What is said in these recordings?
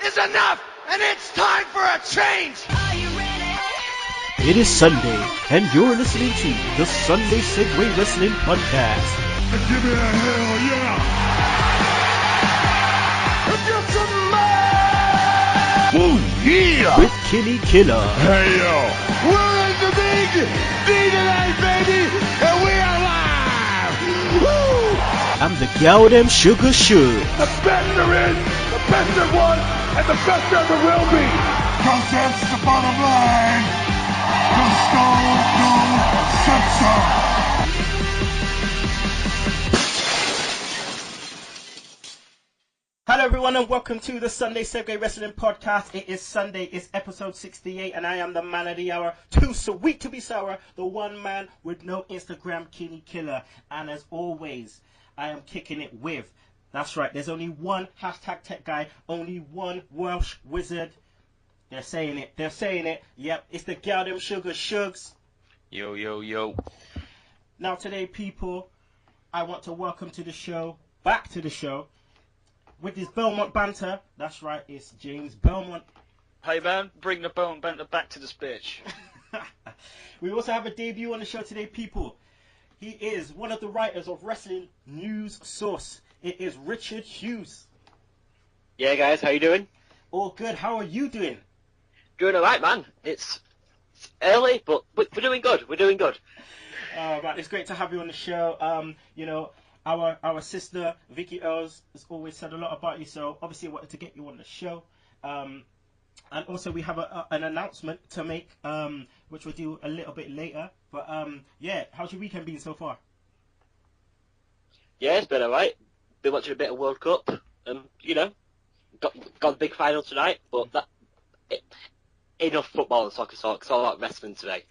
is enough, and it's time for a change! Are you ready? It is Sunday, and you're listening to the Sunday Segue Wrestling Podcast. Give me a hell yeah! Get some man! Ooh, yeah! With Kinny Killa. Hey, yo! We're in the big D tonight, baby, and we are live! Woo! I'm the gal them sugar should. The best there is, the best there was, and the best there ever will be! Cause that's the bottom line! The Stone Cold Simpson! Hello everyone and welcome to the Sunday Segue Wrestling Podcast. It is Sunday, it's episode 68 and I am the man of the hour, too sweet to be sour, the one man with no Instagram, Kinny Killa. And as always, I am kicking it with, that's right, there's only one hashtag tech guy, only one Welsh wizard. They're saying it, yep, it's the gal them sugar shugs. Yo, yo, yo. Now today people, I want to welcome to the show, back to the show, with his Belmont banter. That's right, it's James Belmont. Hey man, bring the Belmont banter back to this bitch. We also have a debut on the show today, people. He is one of the writers of Wrestling News Source. It is Richard Hughes. Yeah, guys, how you doing? All good. How are you doing? Doing alright, man. It's early, but we're doing good. We're doing good. Right, it's great to have you on the show. You know, our sister Vicky Earls has always said a lot about you, so obviously I wanted to get you on the show. And also we have an announcement to make, which we'll do a little bit later. But yeah, how's your weekend been so far? Yeah, it's been alright. Been watching a bit of World Cup. You know, got the big final tonight, but enough football and soccer talk. It's all about wrestling today.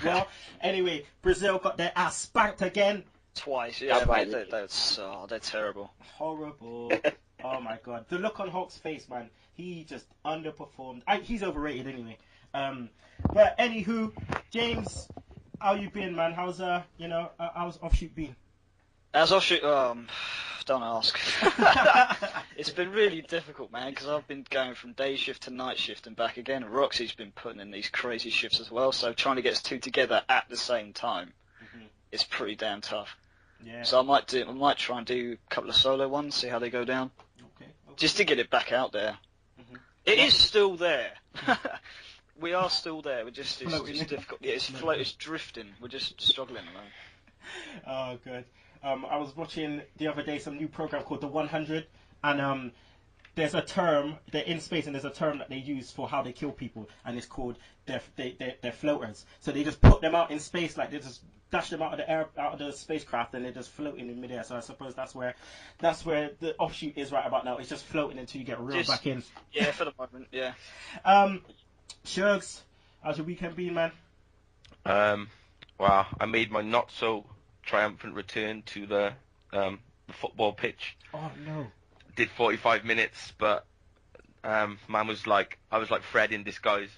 Well, anyway, Brazil got their ass spanked again. Twice, yeah, right. mate, they're terrible. Horrible. Oh my god. The look on Hulk's face, man. He just underperformed. He's overrated anyway. But anywho, James, how you been, man? How's how's offshoot been? As offshoot, don't ask. It's been really difficult, man, because I've been going from day shift to night shift and back again. Roxy's been putting in these crazy shifts as well, so trying to get us two together at the same time is pretty damn tough. Yeah. So I might try and do a couple of solo ones, see how they go down. Okay. Just to get it back out there. It is still there. We are still there. It's just difficult. Yeah, it's drifting. We're just struggling, man. Oh, good. I was watching the other day some new program called The 100, and there's a term, they're in space, and there's a term that they use for how they kill people, and it's called they're floaters. So they just put them out in space, like they just dash them out of the air, out of the spacecraft, and they're just floating in midair. So I suppose that's where the offshoot is right about now. It's just floating until you get reeled back in. Yeah, for the moment, yeah. Shugs, how's your weekend been, man? Well, I made my not so triumphant return to the football pitch. Oh no. Did 45 minutes, but man was like, I was like Fred in disguise.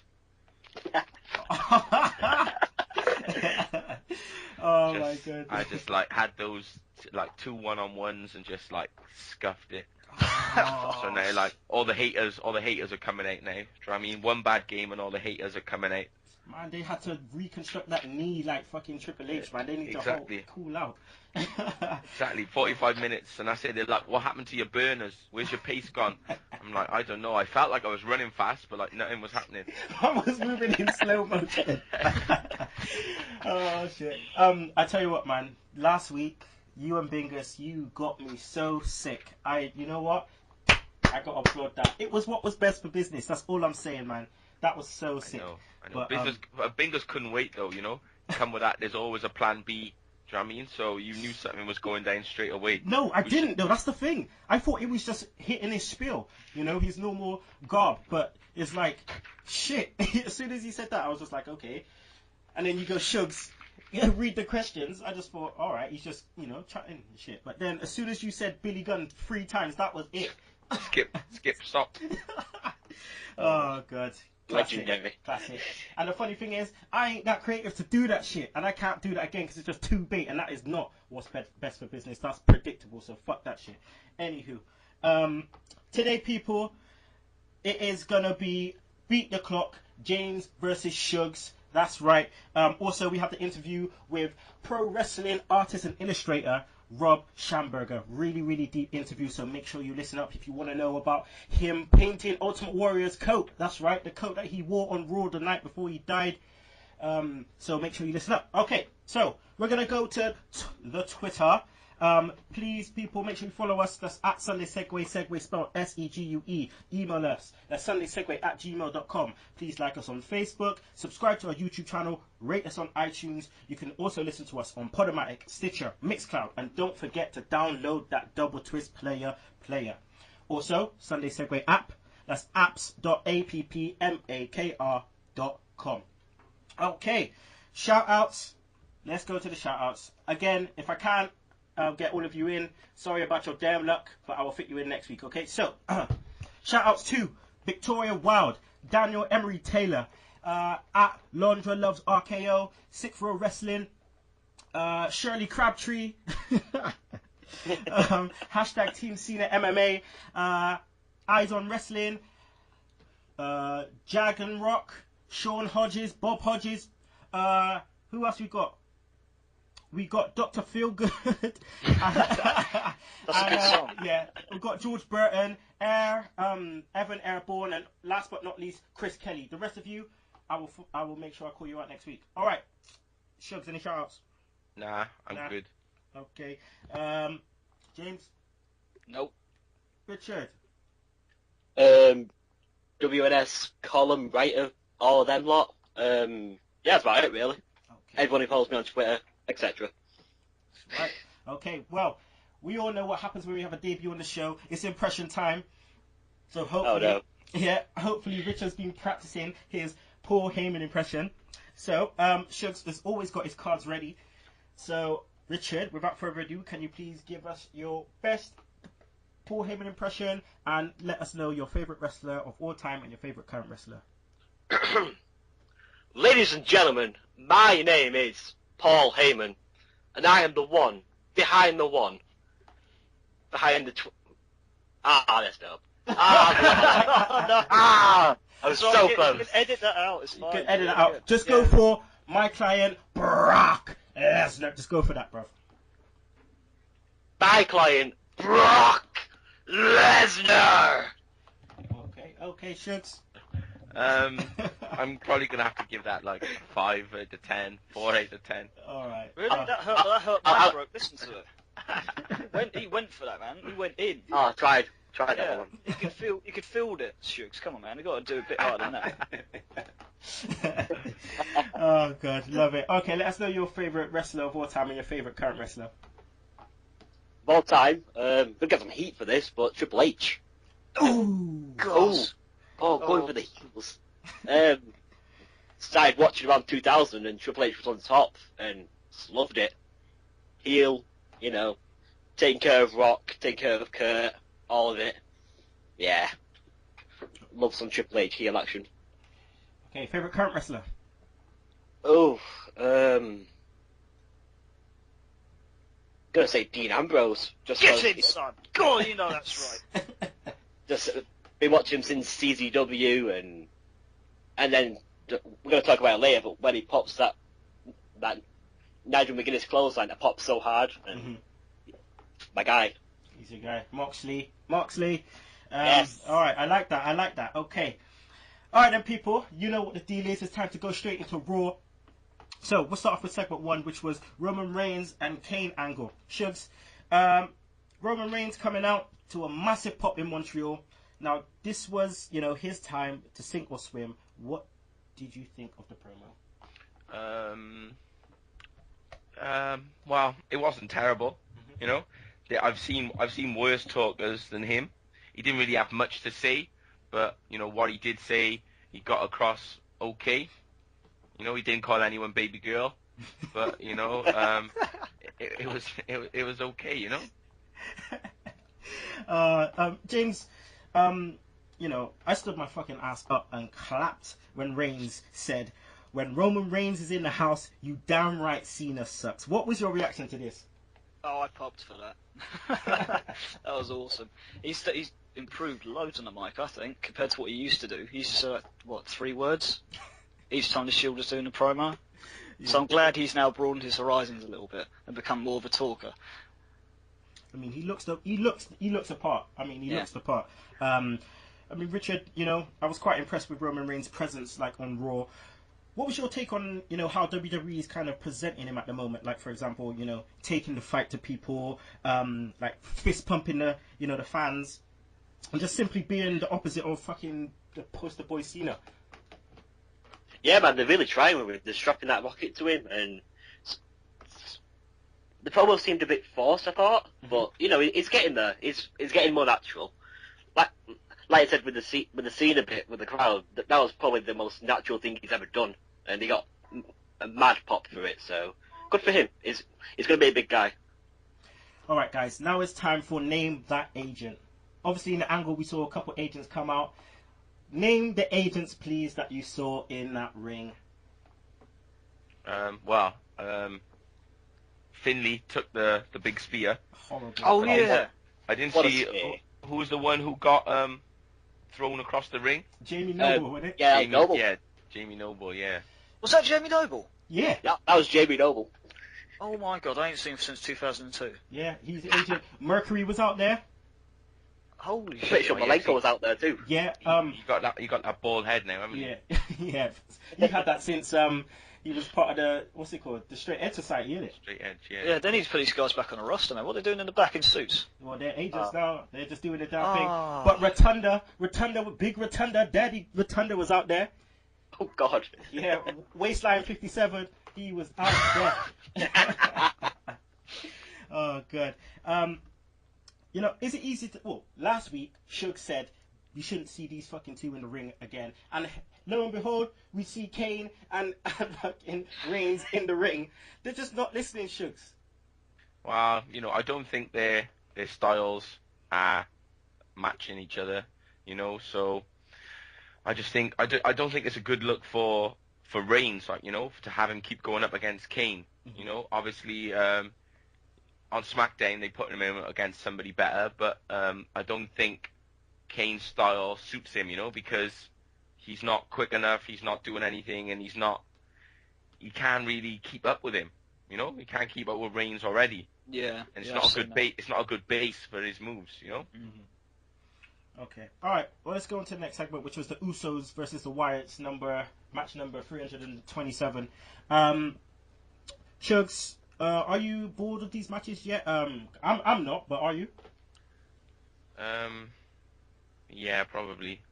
Oh my god. I just like had those like 2 1-on-1s and just like scuffed it. Oh. So now like all the haters are coming out now. Do you know what I mean? One bad game and all the haters are coming out. Man, they had to reconstruct that knee like fucking Triple H, man. They need to cool out. Exactly, 45 minutes, and I said, they're like, what happened to your burners? Where's your pace gone? I'm like, I don't know. I felt like I was running fast, but like nothing was happening. I was moving in slow motion. Oh shit. I tell you what, man. Last week, you and Bingus, you got me so sick. You know what? I got to applaud that. It was what was best for business. That's all I'm saying, man. That was so sick. I know. But Bingus couldn't wait though, you know. Come with that, there's always a plan B. Do you know what I mean? So you knew something was going down straight away. No, I didn't though. That's the thing. I thought it was just hitting his spiel, you know, his normal garb. But it's like, shit. As soon as he said that, I was just like, okay. And then you go, Shugs, read the questions. I just thought, all right, he's just, you know, chatting and shit. But then as soon as you said Billy Gunn 3 times, that was it. Skip, stop. Oh god. Legendary. Classic. And the funny thing is, I ain't that creative to do that shit, and I can't do that again because it's just too bait, and that is not what's best for business. That's predictable, so fuck that shit. Anywho, today, people, it is gonna be Beat the Clock, James versus Sugs. That's right. Also, we have the interview with pro wrestling artist and illustrator Rob Schamberger. Really, really deep interview, so make sure you listen up if you want to know about him painting Ultimate Warrior's coat. That's right, the coat that he wore on Raw the night before he died. So make sure you listen up. Okay, so we're going to go to the Twitter. Please, people, make sure you follow us. That's at Sunday Segue, Segue spelled S-E-G-U-E. Email us. That's sundaysegue@gmail.com. Please like us on Facebook. Subscribe to our YouTube channel. Rate us on iTunes. You can also listen to us on Podomatic, Stitcher, Mixcloud. And don't forget to download that Double Twist player. Also, Sunday Segue app. That's apps.appmakr.com. Okay, shout-outs. Let's go to the shout-outs. Again, if I can't get all of you in, sorry about your damn luck, but I will fit you in next week, okay? So, shout-outs to Victoria Wild, Daniel Emery Taylor, at Londra Loves RKO, Sick Row Wrestling, Shirley Crabtree, hashtag Team Cena MMA, Eyes on Wrestling, Jag and Rock, Sean Hodges, Bob Hodges, who else we got? We got Dr. Feelgood. That's a good song. Yeah, we've got George Burton, Evan Airborne, and last but not least, Chris Kelly. The rest of you, I will make sure I call you out next week. All right, Shugs, any shout-outs? Nah, I'm good. Okay. James? Nope. Richard? WNS column writer, all of them lot. Yeah, that's about it, really. Okay. Everyone who follows me on Twitter, etc. Right. Okay, well, we all know what happens when we have a debut on the show. It's impression time. So hopefully, hopefully Richard's been practicing his Paul Heyman impression. So, Shugs has always got his cards ready. So, Richard, without further ado, can you please give us your best Paul Heyman impression and let us know your favorite wrestler of all time and your favorite current wrestler? Ladies and gentlemen, my name is Paul Heyman, and I am the one behind the one. Behind the that's dope. I was so close. You can edit that out, it's fine. You can edit that out. Just go for my client, Brock Lesnar. Just go for that, bro. My client, Brock Lesnar. Okay, Shugs. I'm probably gonna have to give that like 5 out of 10, 4 out of 10. All right. Really? That hurt my throat. Listen to it. He went for that, man. He went in. Oh, I tried that one. You could feel it, Shugs. Come on, man. You got to do a bit harder than that. Oh god, love it. Okay, let us know your favorite wrestler of all time and your favorite current wrestler. Of all time, we'll get some heat for this, but Triple H. Ooh. Going for the heels. Started watching around 2000 and Triple H was on top and just loved it. Heel, taking care of Rock, taking care of Kurt, all of it. Yeah. Love some Triple H heel action. Okay, favorite current wrestler? Gonna say Dean Ambrose. Just Get in, son! Go on, you know that's right. Just been watching him since CZW and then we're gonna talk about it later. But when he pops that Nigel McGuinness clothesline that pops so hard, and my guy. He's your guy, Moxley. Yes. All right, I like that. Okay. All right then, people. You know what the deal is. It's time to go straight into Raw. So we'll start off with segment 1, which was Roman Reigns and Kane angle. Shugs, Roman Reigns coming out to a massive pop in Montreal. Now, this was, his time to sink or swim. What did you think of the promo? Well, it wasn't terrible. I've seen worse talkers than him. He didn't really have much to say, but what he did say, he got across okay. He didn't call anyone baby girl, but it was okay. James, I stood my fucking ass up and clapped when Reigns said, "When Roman Reigns is in the house, you damn right Cena sucks." What was your reaction to this? Oh, I popped for that. That was awesome. He's improved loads on the mic, I think, compared to what he used to do. He used to say, 3 words each time the Shield was doing a promo. Yeah. So I'm glad he's now broadened his horizons a little bit and become more of a talker. I mean, he looks apart. I mean, he looks the part. I mean, Richard, I was quite impressed with Roman Reigns' presence, like, on Raw. What was your take on, how WWE is kind of presenting him at the moment? Like, for example, taking the fight to people, like fist pumping the fans, and just simply being the opposite of fucking the poster boy Cena. Yeah, man, they're really trying with it. They're strapping that rocket to him, and the promo seemed a bit forced, I thought, but it's getting there. It's getting more natural. Like I said with the Cena bit with the crowd, that was probably the most natural thing he's ever done, and he got a mad pop for it. So good for him. He's going to be a big guy. All right, guys. Now it's time for Name That Agent. Obviously, in the angle, we saw a couple agents come out. Name the agents, please, that you saw in that ring. Finley took the big spear. Horrible. Oh yeah. I didn't see who was the one who got thrown across the ring. Jamie Noble, wasn't it? Yeah, Noble. Yeah, Jamie Noble. Yeah. Was that Jamie Noble? Yeah. That was Jamie Noble. Oh my god, I ain't seen him since 2002. Yeah, he's the agent. Mercury was out there. Holy shit. Pretty sure Malenko was out there too. Yeah. You got that bald head now, haven't you? Yeah. Yeah. You've had that since he was part of the, what's it called? The Straight Edge Society, isn't it? Straight Edge, yeah. Yeah, they need to put these guys back on the roster, man. What are they doing in the back in suits? Well, they're agents now. They're just doing the damn thing. But Big Rotunda, Daddy Rotunda was out there. Oh, God. Yeah, Waistline 57, he was out there. Oh, good. Is it easy to... Well, last week, Suge said you shouldn't see these fucking two in the ring again. And lo and behold, we see Kane and fucking Reigns in the ring. They're just not listening, Shugs. Well, I don't think their styles are matching each other, so I just think I don't think it's a good look for Reigns, like, to have him keep going up against Kane. Obviously on SmackDown they put him in against somebody better, but I don't think Kane's style suits him, because he's not quick enough, he's not doing anything, and he can't really keep up with him. He can't keep up with Reigns already. Yeah. And it's not a good base. It's not a good base for his moves. Mm-hmm. Okay. All right. Well, let's go on to the next segment, which was the Usos versus the Wyatts match number 327. Chugs, are you bored of these matches yet? I'm not, but are you? Yeah, probably.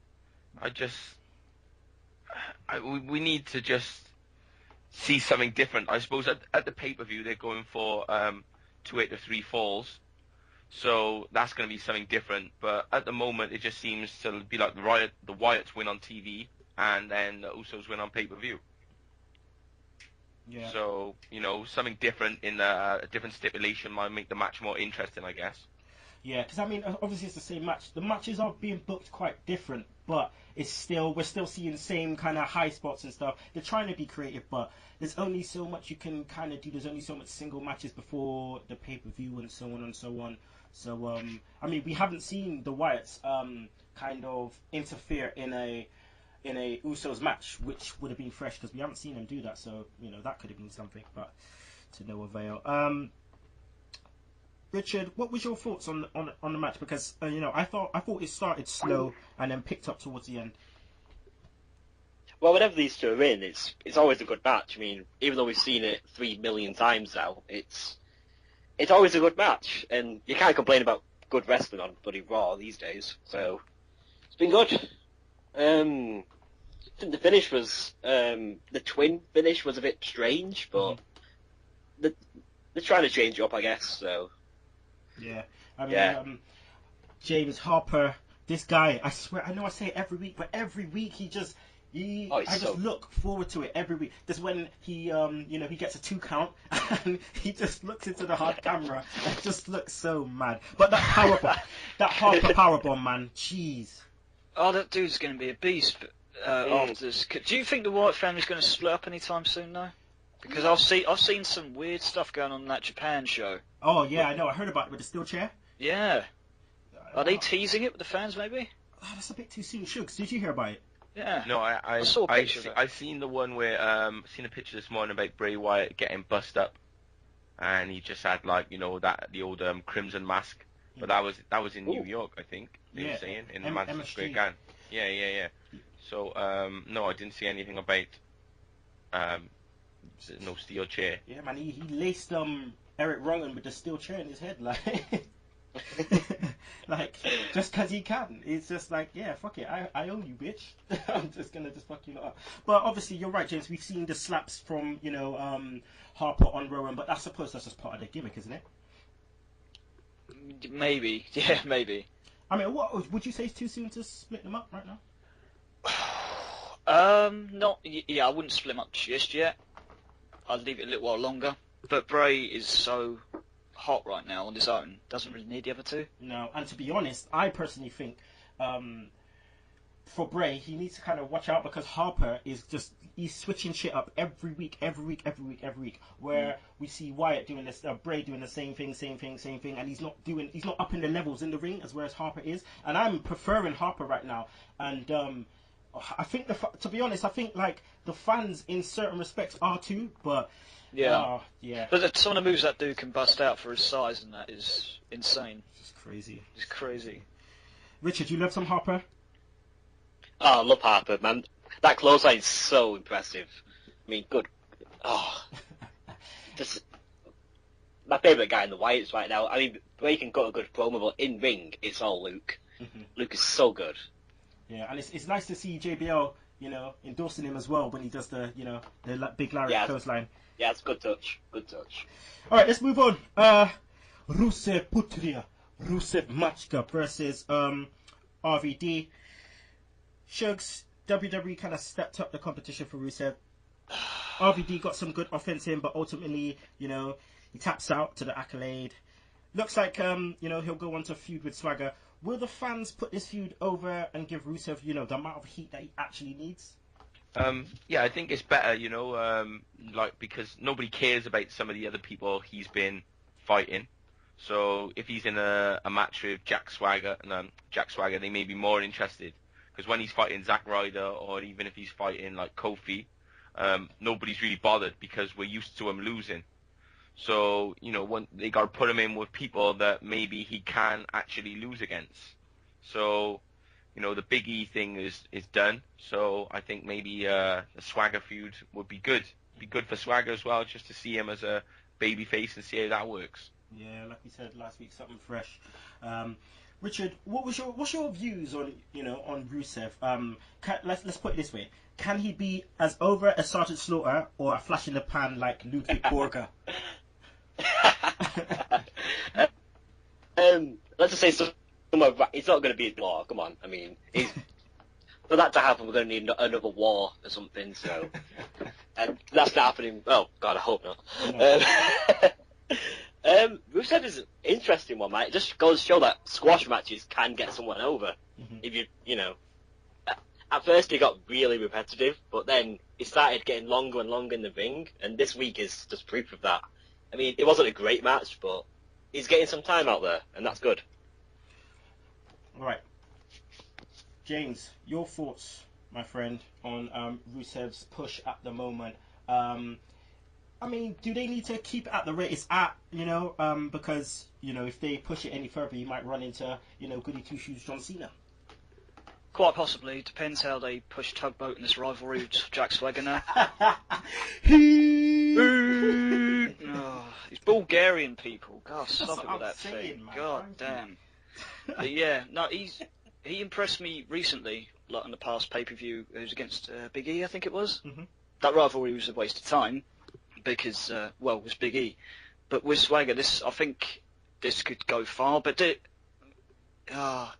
We need to just see something different. I suppose at the pay-per-view they're going for 2 8 to 3 falls, so that's going to be something different. But at the moment it just seems to be like the Wyatts win on TV and then the Usos win on pay-per-view. Yeah. So something different in a different stipulation might make the match more interesting, I guess. Yeah, because obviously it's the same match. The matches are being booked quite different, but we're still seeing the same kind of high spots and stuff. They're trying to be creative, but there's only so much you can kind of do. There's only so much single matches before the pay-per-view and so on and so on. So we haven't seen the Wyatts kind of interfere in a Usos match, which would have been fresh because we haven't seen them do that. So that could have been something, but to no avail. Richard, what was your thoughts on the match? Because I thought it started slow and then picked up towards the end. Well, whenever these two are in, it's always a good match. I mean, even though we've seen it 3 million times now, it's always a good match, and you can't complain about good wrestling on bloody Raw these days. So it's been good. I think the finish was the twin finish was a bit strange, but they're trying to change it up, I guess. So. Yeah, James Harper, this guy, I swear, I know I say it every week, but every week I just look forward to it every week. That's when he gets a 2 count and he just looks into the hard camera and just looks so mad. But that Harper powerbomb, man, jeez. Oh, that dude's going to be a beast after this. Do you think the Wyatt family's going to split up anytime soon, though? Because I've seen some weird stuff going on in that Japan show. Oh yeah, I know. I heard about it with the steel chair. Yeah. Are they teasing it with the fans, maybe? Oh, that's a bit too soon. Shugs, did you hear about it? Yeah. No, I saw a picture of it. I've seen the one where seen a picture this morning about Bray Wyatt getting bust up, and he just had like the old crimson mask, but that was in New York, I think they were saying in the Madison Square Garden. Yeah. So no, I didn't see anything about no steel chair. Yeah, man, he laced Eric Rowan with the steel chair in his head, like. Like, just because he can. It's just like, yeah, fuck it, I own you, bitch. I'm just gonna fuck you up. But obviously, you're right, James. We've seen the slaps from, Harper on Rowan, but I suppose that's just part of the gimmick, isn't it? Maybe. Yeah, maybe. I mean, what would you say it's too soon to split them up right now? I wouldn't split them up just yet. I'd leave it a little while longer. But Bray is so hot right now on his own, doesn't really need the other two. No, and to be honest, I personally think for Bray, he needs to kind of watch out because Harper he's switching shit up every week. Where we see Wyatt doing this, Bray doing the same thing, and he's not up in the levels in the ring as whereas Harper is. And I'm preferring Harper right now. And I think to be honest, I think like the fans in certain respects are too, but. Yeah. Yeah. But some of the moves that dude can bust out for his size and that is insane. It's crazy. It's crazy. Richard, you love some Harper? Oh, I love Harper, man. That clothesline is so impressive. I mean, good. Oh. Just my favourite guy in the Wyatts right now. I mean, Bray can cut a good promo, but in ring, it's all Luke. Mm-hmm. Luke is so good. Yeah, and it's nice to see JBL, endorsing him as well when he does the big lariat clothesline. Yeah, it's good touch. Good touch. All right, let's move on. Rusev Machka versus RVD. Shugs, WWE kind of stepped up the competition for Rusev. RVD got some good offense in, but ultimately, he taps out to the accolade. Looks like, he'll go on to feud with Swagger. Will the fans put this feud over and give Rusev, the amount of heat that he actually needs? Yeah, I think it's better, because nobody cares about some of the other people he's been fighting. So if he's in a match with Jack Swagger, they may be more interested. Because when he's fighting Zack Ryder, or even if he's fighting like Kofi, nobody's really bothered because we're used to him losing. So, when they got to put him in with people that maybe he can actually lose against. So, the Big E thing is done. So I think maybe the Swagger feud would be good. Be good for Swagger as well, just to see him as a babyface and see how that works. Yeah, like we said last week, something fresh. Richard, what's your views on on Rusev? Let's put it this way: can he be as over as Sergeant Slaughter or a flash in the pan like Ludwig Borger? Let's just say it's not going to be a war. Come on, I mean, for that to happen, we're going to need another war or something. So, and that's not happening. Oh God, I hope not. No. Rusev is an interesting one, mate. It just goes to show that squash matches can get someone over. Mm-hmm. If at first it got really repetitive, but then it started getting longer and longer in the ring, and this week is just proof of that. I mean, it wasn't a great match, but he's getting some time out there, and that's good. All right, James, your thoughts, my friend, on Rusev's push at the moment. I mean, do they need to keep it at the rate it's at, because, if they push it any further, you might run into, goody two-shoes John Cena. Quite possibly. Depends how they push Tugboat in this rivalry with Jack Swagger now. These Bulgarian people. God, stop it with that thing. Man. God damn. But yeah, no, he impressed me recently, like on the past pay-per-view. It was against Big E, I think it was. Mm-hmm. That rivalry was a waste of time. Because, it was Big E. But with Swagger, I think this could go far, but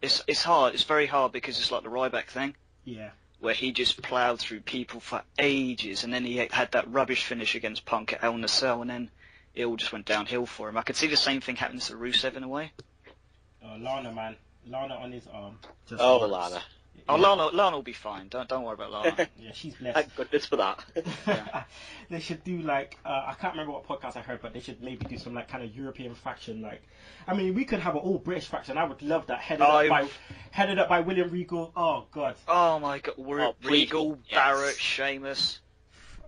it's hard. It's very hard because it's like the Ryback thing. Yeah. Where he just ploughed through people for ages, and then he had that rubbish finish against Punk at Hell in a Cell, and then it all just went downhill for him. I could see the same thing happening to Rusev in a way. Lana, man. Lana on his arm. Lana. Oh, Lana will be fine. Don't worry about Lana. Yeah, she's blessed. Thank goodness for that. Yeah. They should do like I can't remember what podcast I heard, but they should maybe do some like kind of European faction. Like, I mean, we could have an all British faction. I would love that. Headed up by William Regal. Oh God. Oh my God. Regal, yes. Barrett, Sheamus.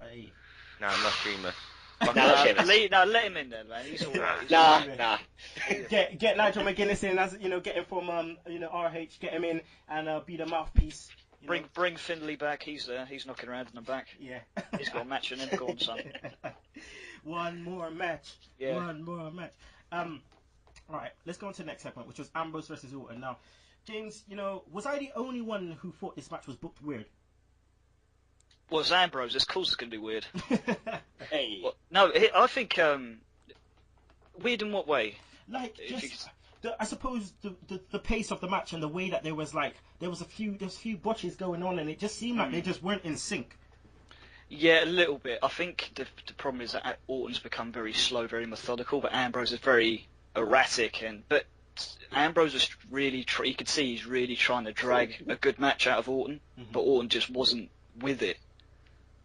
Hey. No, not Sheamus. No, not Sheamus. Let him in there, man. He's all right. Nah. Get Nigel McGuinness in, as get him from RH, get him in and be the mouthpiece. Bring Finlay back. He's there. He's knocking around in the back. Yeah. He's got a match in him. Go on, son. One more match. Yeah. One more match. Right, let's go on to the next segment, which was Ambrose versus Orton. Now, James, was I the only one who thought this match was booked weird? Well, it's Ambrose. Of course it's going to be weird. Hey. Well, no, I think weird in what way? Like, just I suppose the pace of the match and the way that there was a few botches going on, and it just seemed like they just weren't in sync. Yeah, a little bit. I think the problem is that Orton's become very slow, very methodical, but Ambrose is very erratic. But Ambrose is really you could see he's really trying to drag a good match out of Orton, but Orton just wasn't with it.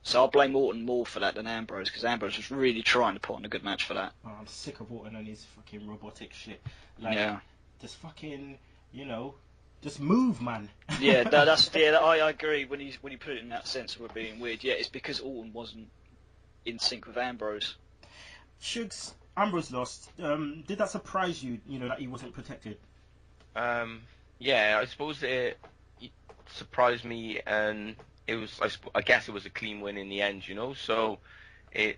So I'll blame Orton more for that than Ambrose, because Ambrose was really trying to put on a good match for that. Oh, I'm sick of Orton and his fucking robotic shit. Just fucking, just move, man. Yeah, I agree. When you put it in that sense of it being weird, yeah, it's because Orton wasn't in sync with Ambrose. Ambrose lost. Did that surprise you? That he wasn't protected. Yeah, I suppose it surprised me, and it was. I guess it was a clean win in the end. So it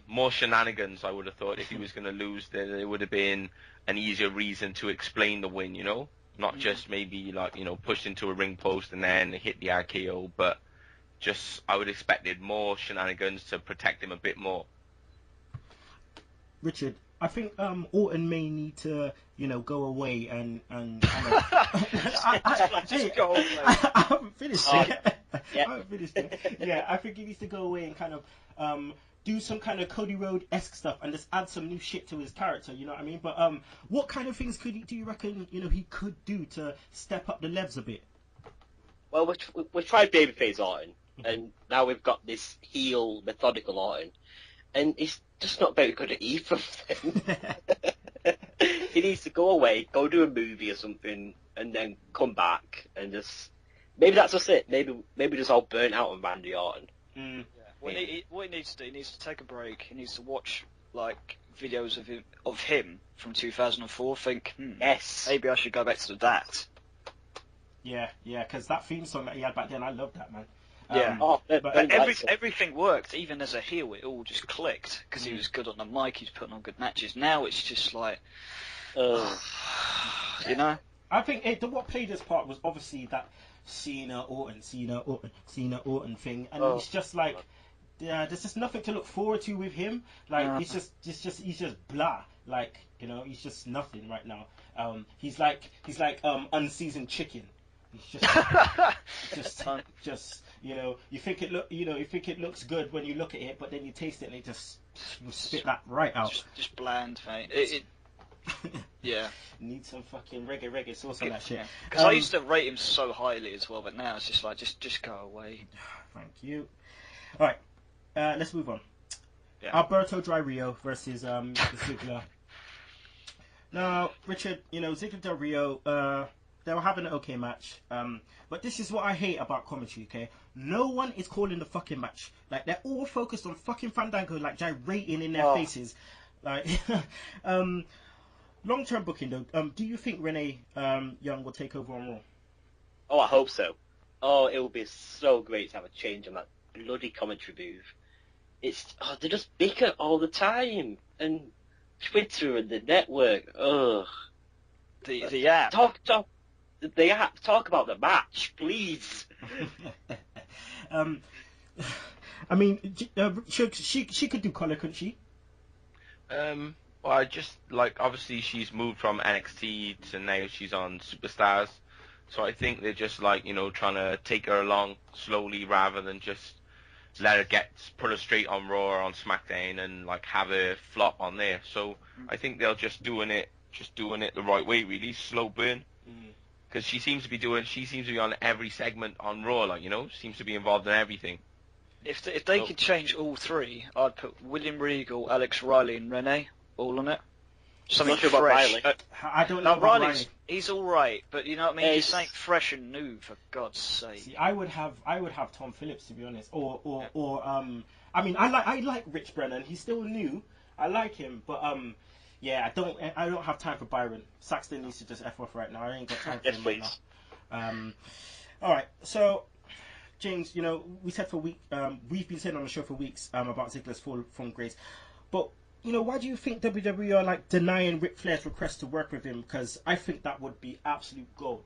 more shenanigans. I would have thought if he was going to lose, then it would have been an easier reason to explain the win. Not just maybe pushed into a ring post and then hit the RKO, but just I would have expected more shenanigans to protect him a bit more. Richard, I think Orton may need to, go away and Just go away. I haven't finished it. Yeah. I haven't finished it. Yeah, I think he needs to go away and kind of do some kind of Cody Rhodes-esque stuff and just add some new shit to his character. You know what I mean? But what kind of things do you reckon he could do to step up the levels a bit? Well, we've tried babyface Orton, and now we've got this heel methodical Orton, and he's just not very good at either of them. He needs to go away, go do a movie or something, and then come back and just maybe that's just it. Maybe just all burnt out on Randy Orton. Yeah. What he needs to do, he needs to take a break. He needs to watch videos of him from 2004. Think, Yes, maybe I should go back to that. Yeah, because that theme song that he had back then, I loved that, man. Yeah. But Everything worked, even as a heel. It all just clicked because he was good on the mic. He's putting on good matches. Now it's just like, I think what played his part was obviously that Cena Orton thing, and it's just like, there's just nothing to look forward to with him. Like he's just blah. Like he's just nothing right now. He's like unseasoned chicken. He's just you think it looks good when you look at it, but then you taste it and it just spit that right out. Just bland, mate. Yeah. Need some fucking reggae sauce on that shit. Because I used to rate him so highly as well, but now it's just like, just go away. Thank you. All right, let's move on. Yeah. Alberto Del Rio versus Ziggler. Now, Richard, Ziggler Del Rio, they were having an okay match, but this is what I hate about commentary, okay? No one is calling the fucking match. Like, they're all focused on fucking Fandango, like, gyrating in their faces. Like, long-term booking, though, do you think Renee Young will take over on Raw? Oh, I hope so. Oh, it would be so great to have a change on that bloody commentary booth. They just bicker all the time, and Twitter and the network, ugh. The app. The app. Talk about the match, please. I mean, she could do color, couldn't she? Well, I just obviously she's moved from NXT to now she's on Superstars, so I think they're just trying to take her along slowly rather than just let her put her straight on Raw or on SmackDown and have her flop on there. So I think they're just doing it the right way, really, slow burn. Because she seems to be on every segment on Raw, like, you know, seems to be involved in everything. If they could change all three, I'd put William Regal, Alex Riley, and Renee all on it. Something Not sure about fresh. Riley. I don't know Now about Riley's Riley. he's all right, but you know what I mean. Hey, Just something fresh and new, for God's sake. See, I would have Tom Phillips, to be honest, or I mean, I like Rich Brennan. He's still new. I like him, but yeah, I don't have time for Byron. Saxton needs to just F off right now. I ain't got time for Yes, him please. right now. All right, so James, you know, we said we've been saying on the show for weeks about Ziggler's fall from grace, but you know, why do you think WWE are like denying Ric Flair's request to work with him? Because I think that would be absolute gold.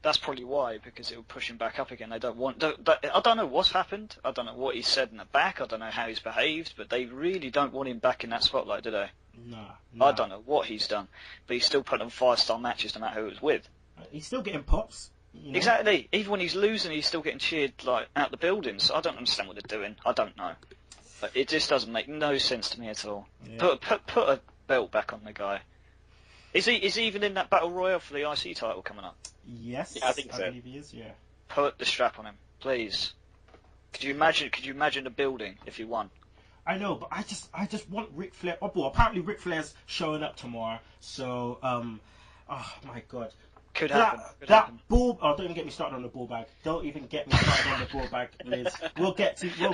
That's probably why, because it will push him back up again. They don't want. I don't know what's happened. I don't know what he said in the back. I don't know how he's behaved, but they really don't want him back in that spotlight, do they? Nah. I don't know what he's done, but he's still putting on 5-star matches no matter who it was with. He's still getting pops. You know? Exactly. Even when he's losing, he's still getting cheered like out the buildings. I don't understand what they're doing. I don't know. But it just doesn't make no sense to me at all. Yeah. Put a belt back on the guy. Is he even in that battle royal for the IC title coming up? Yes, Yeah, I think so. I believe he is. Yeah. Put the strap on him, please. Could you imagine the building if he won? I know, but I just want Ric Flair. Oh, well, apparently Ric Flair's showing up tomorrow. So, oh my God. Could happen. That ball. Oh, don't even get me started on the ball bag. Don't even get me started on the ball bag, Liz. We'll get to him.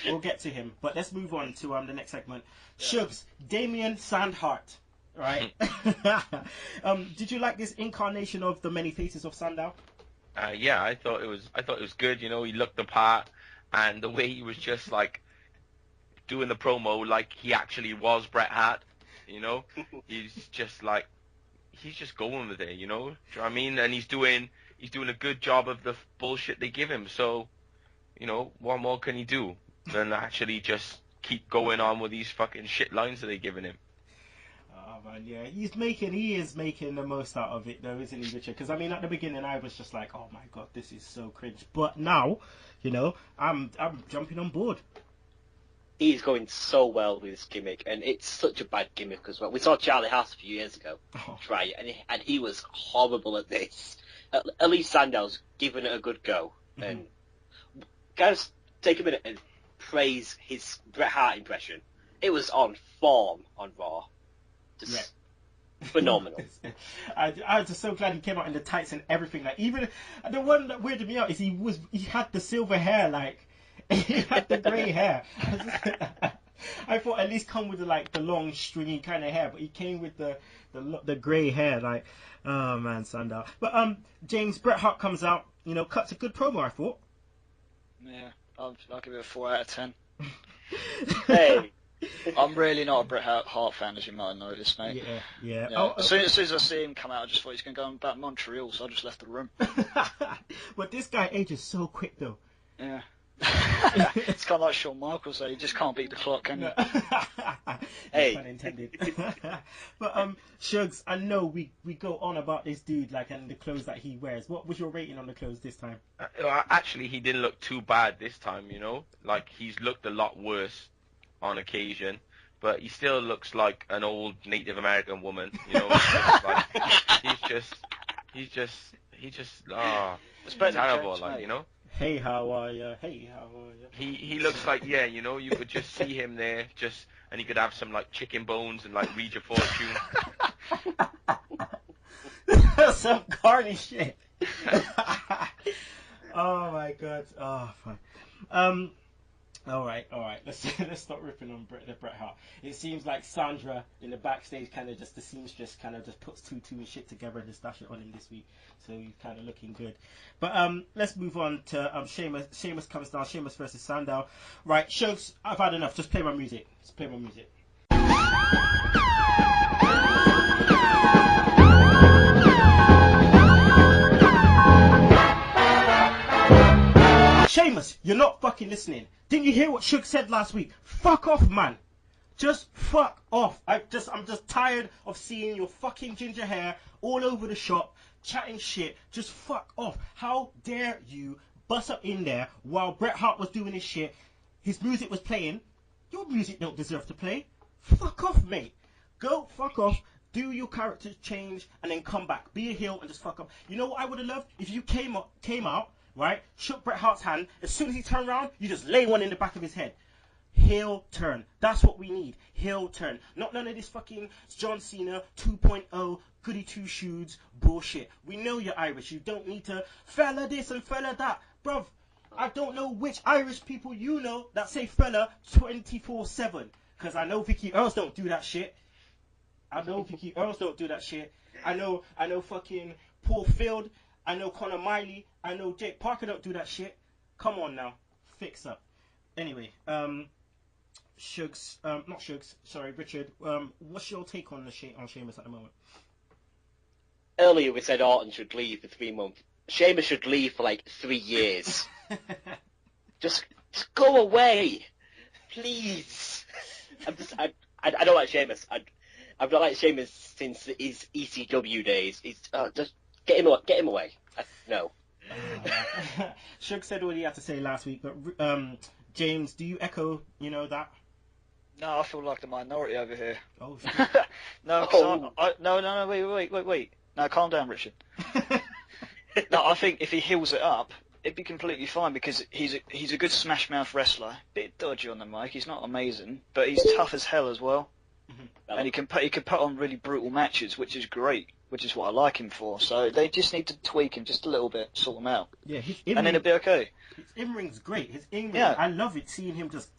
We'll get to him. But let's move on to the next segment. Yeah. Shugs, Damien Sand-Hart. Right. Did you like this incarnation of the many faces of Sandow? Yeah, I thought it was good. You know, he looked the part, and the way he was just like doing the promo like he actually was Bret Hart. You know, he's just going with it. You know, do you know what I mean? And he's doing a good job of the bullshit they give him. So, you know, what more can he do than actually just keep going on with these fucking shit lines that they're giving him? Oh man, yeah, he is making the most out of it though, isn't he, Richard? Because I mean, at the beginning I was just like, oh my God, this is so cringe. But now, you know, I'm jumping on board. He's going so well with this gimmick, and it's such a bad gimmick as well. We saw Charlie Haas a few years ago try it, and he was horrible at this. At least Sandow's given it a good go. Mm-hmm. And guys, take a minute and praise his Bret Hart impression. It was on form on Raw. Just phenomenal. I was just so glad he came out in the tights and everything. Like, even the one that weirded me out is he had the silver hair, like he had the grey hair. I thought at least come with the long stringy kind of hair, but he came with the grey hair. Like, oh man, Sandow. But James, Bret Hart comes out, you know, cuts a good promo. I thought. Yeah, I'll give it a 4 out of 10. Hey. I'm really not a Bret Hart fan, as you might have noticed, mate. Yeah. Oh, as soon as I see him come out, I just thought he's going to go back to Montreal, so I just left the room. But this guy ages so quick, though. Yeah. It's kind of like Shawn Michaels, though. You just can't beat the clock, can you? Hey. Pun intended. But Shugs, I know we go on about this dude, like, and the clothes that he wears. What was your rating on the clothes this time? Actually, he didn't look too bad this time. You know, like he's looked a lot worse on occasion, but he still looks like an old Native American woman. You know, he's just it's terrible, like, you know. Hey, how are ya? Hey, how are ya? He looks like, yeah, you know, you could just see him there, and he could have some like chicken bones and like read your fortune. Some carny shit. Oh my God. Oh, fine. All right. Let's stop ripping on Bret Hart. It seems like Sandra in the backstage kind of just the seamstress kind of just puts two and shit together and just dash it on him this week. So he's kind of looking good. But let's move on to Sheamus. Sheamus comes down. Sheamus versus Sandow. Right, Shugs, I've had enough. Just play my music. Sheamus, you're not fucking listening. Didn't you hear what Shug said last week? Fuck off, man. Just fuck off. I'm just tired of seeing your fucking ginger hair all over the shop, chatting shit. Just fuck off. How dare you bust up in there while Bret Hart was doing his shit. His music was playing. Your music don't deserve to play. Fuck off, mate. Go fuck off. Do your character change and then come back. Be a heel and just fuck up. You know what I would have loved? If you came out, right, shook Bret Hart's hand, as soon as he turned around, you just lay one in the back of his head. Heel turn. That's what we need. Heel turn. Not none of this fucking John Cena 2.0 goody two shoes bullshit. We know you're Irish. You don't need to fella this and fella that. Bruv, I don't know which Irish people you know that say fella 24/7. Because I know Vicky Earls don't do that shit. I know fucking Paul Field. I know Conor Miley. I know Jake Parker don't do that shit. Come on now. Fix up. Anyway, Richard, what's your take on on Sheamus at the moment? Earlier we said Orton should leave for 3 months. Sheamus should leave for like 3 years. just go away, please. I don't like Sheamus. I've not liked Sheamus since his ECW days. Just get him away. No. Shug said what he had to say last week, but James, do you echo, that? No, I feel like the minority over here. Oh, No, wait. No, calm down, Richard. No, I think if he heals it up, it'd be completely fine because he's a good smash mouth wrestler. Bit dodgy on the mic. He's not amazing, but he's tough as hell as well. And he can put on really brutal matches, which is great, which is what I like him for. So they just need to tweak him just a little bit, sort him out. Yeah, and then it'll be okay. His in-ring's great. His in-ring, Yeah. I love it, seeing him just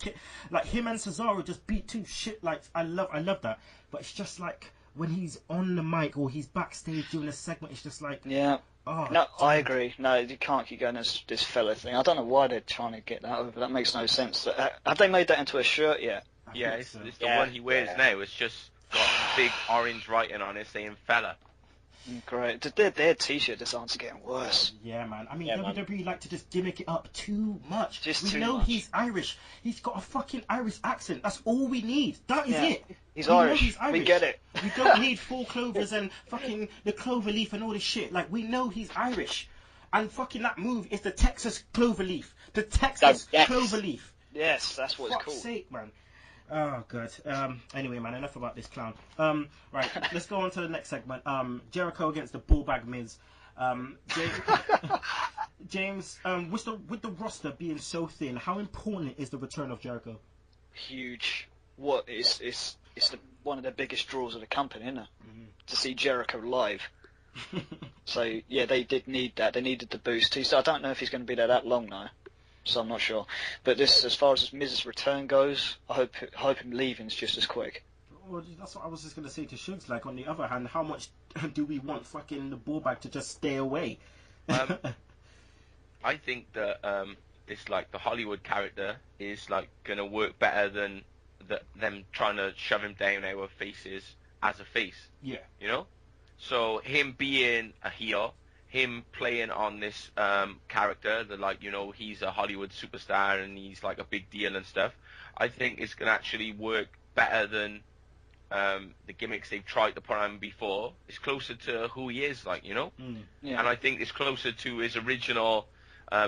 like him and Cesaro just beat two shit. Like I love that. But it's just like when he's on the mic or he's backstage doing a segment, it's just like No, I agree. No, you can't keep going this fella thing. I don't know why they're trying to get that over. That makes no sense. Have they made that into a shirt yet? Yeah, it's the one he wears now. It's just got big orange writing on it saying fella. Great. Their t-shirt designs are getting worse. Yeah, man. I mean, WWE like to just gimmick it up too much. We know much. He's Irish. He's got a fucking Irish accent. That's all we need. That is it. He's We know Irish. he's Irish. We get it. We don't need 4 clovers and fucking the clover leaf and all this shit. Like, we know he's Irish. And fucking that move is the Texas clover leaf. The Texas clover leaf. Yes, that's what it's called. Fuck's sake, man. Oh, good. Anyway, man, enough about this clown. Right, let's go on to the next segment. Jericho against the Bullbag Miz. James, with the roster being so thin, how important is the return of Jericho? Huge. It's one of the biggest draws of the company, isn't it? Mm-hmm. To see Jericho live. So yeah, they did need that. They needed the boost. I don't know if he's going to be there that long now, so I'm not sure. But this, as far as Miz's return goes, I hope him leaving's just as quick. Well, that's what I was just going to say to Shugs. Like, on the other hand, how much do we want fucking the Bullbag to just stay away? I think that the Hollywood character is like gonna work better than them trying to shove him down our faces as a face. Yeah. You know? So him being a heel, him playing on this character that he's a Hollywood superstar and he's like a big deal and stuff, I think it's gonna actually work better than the gimmicks they've tried to put on before. It's closer to who he is, Yeah. And I think it's closer to his original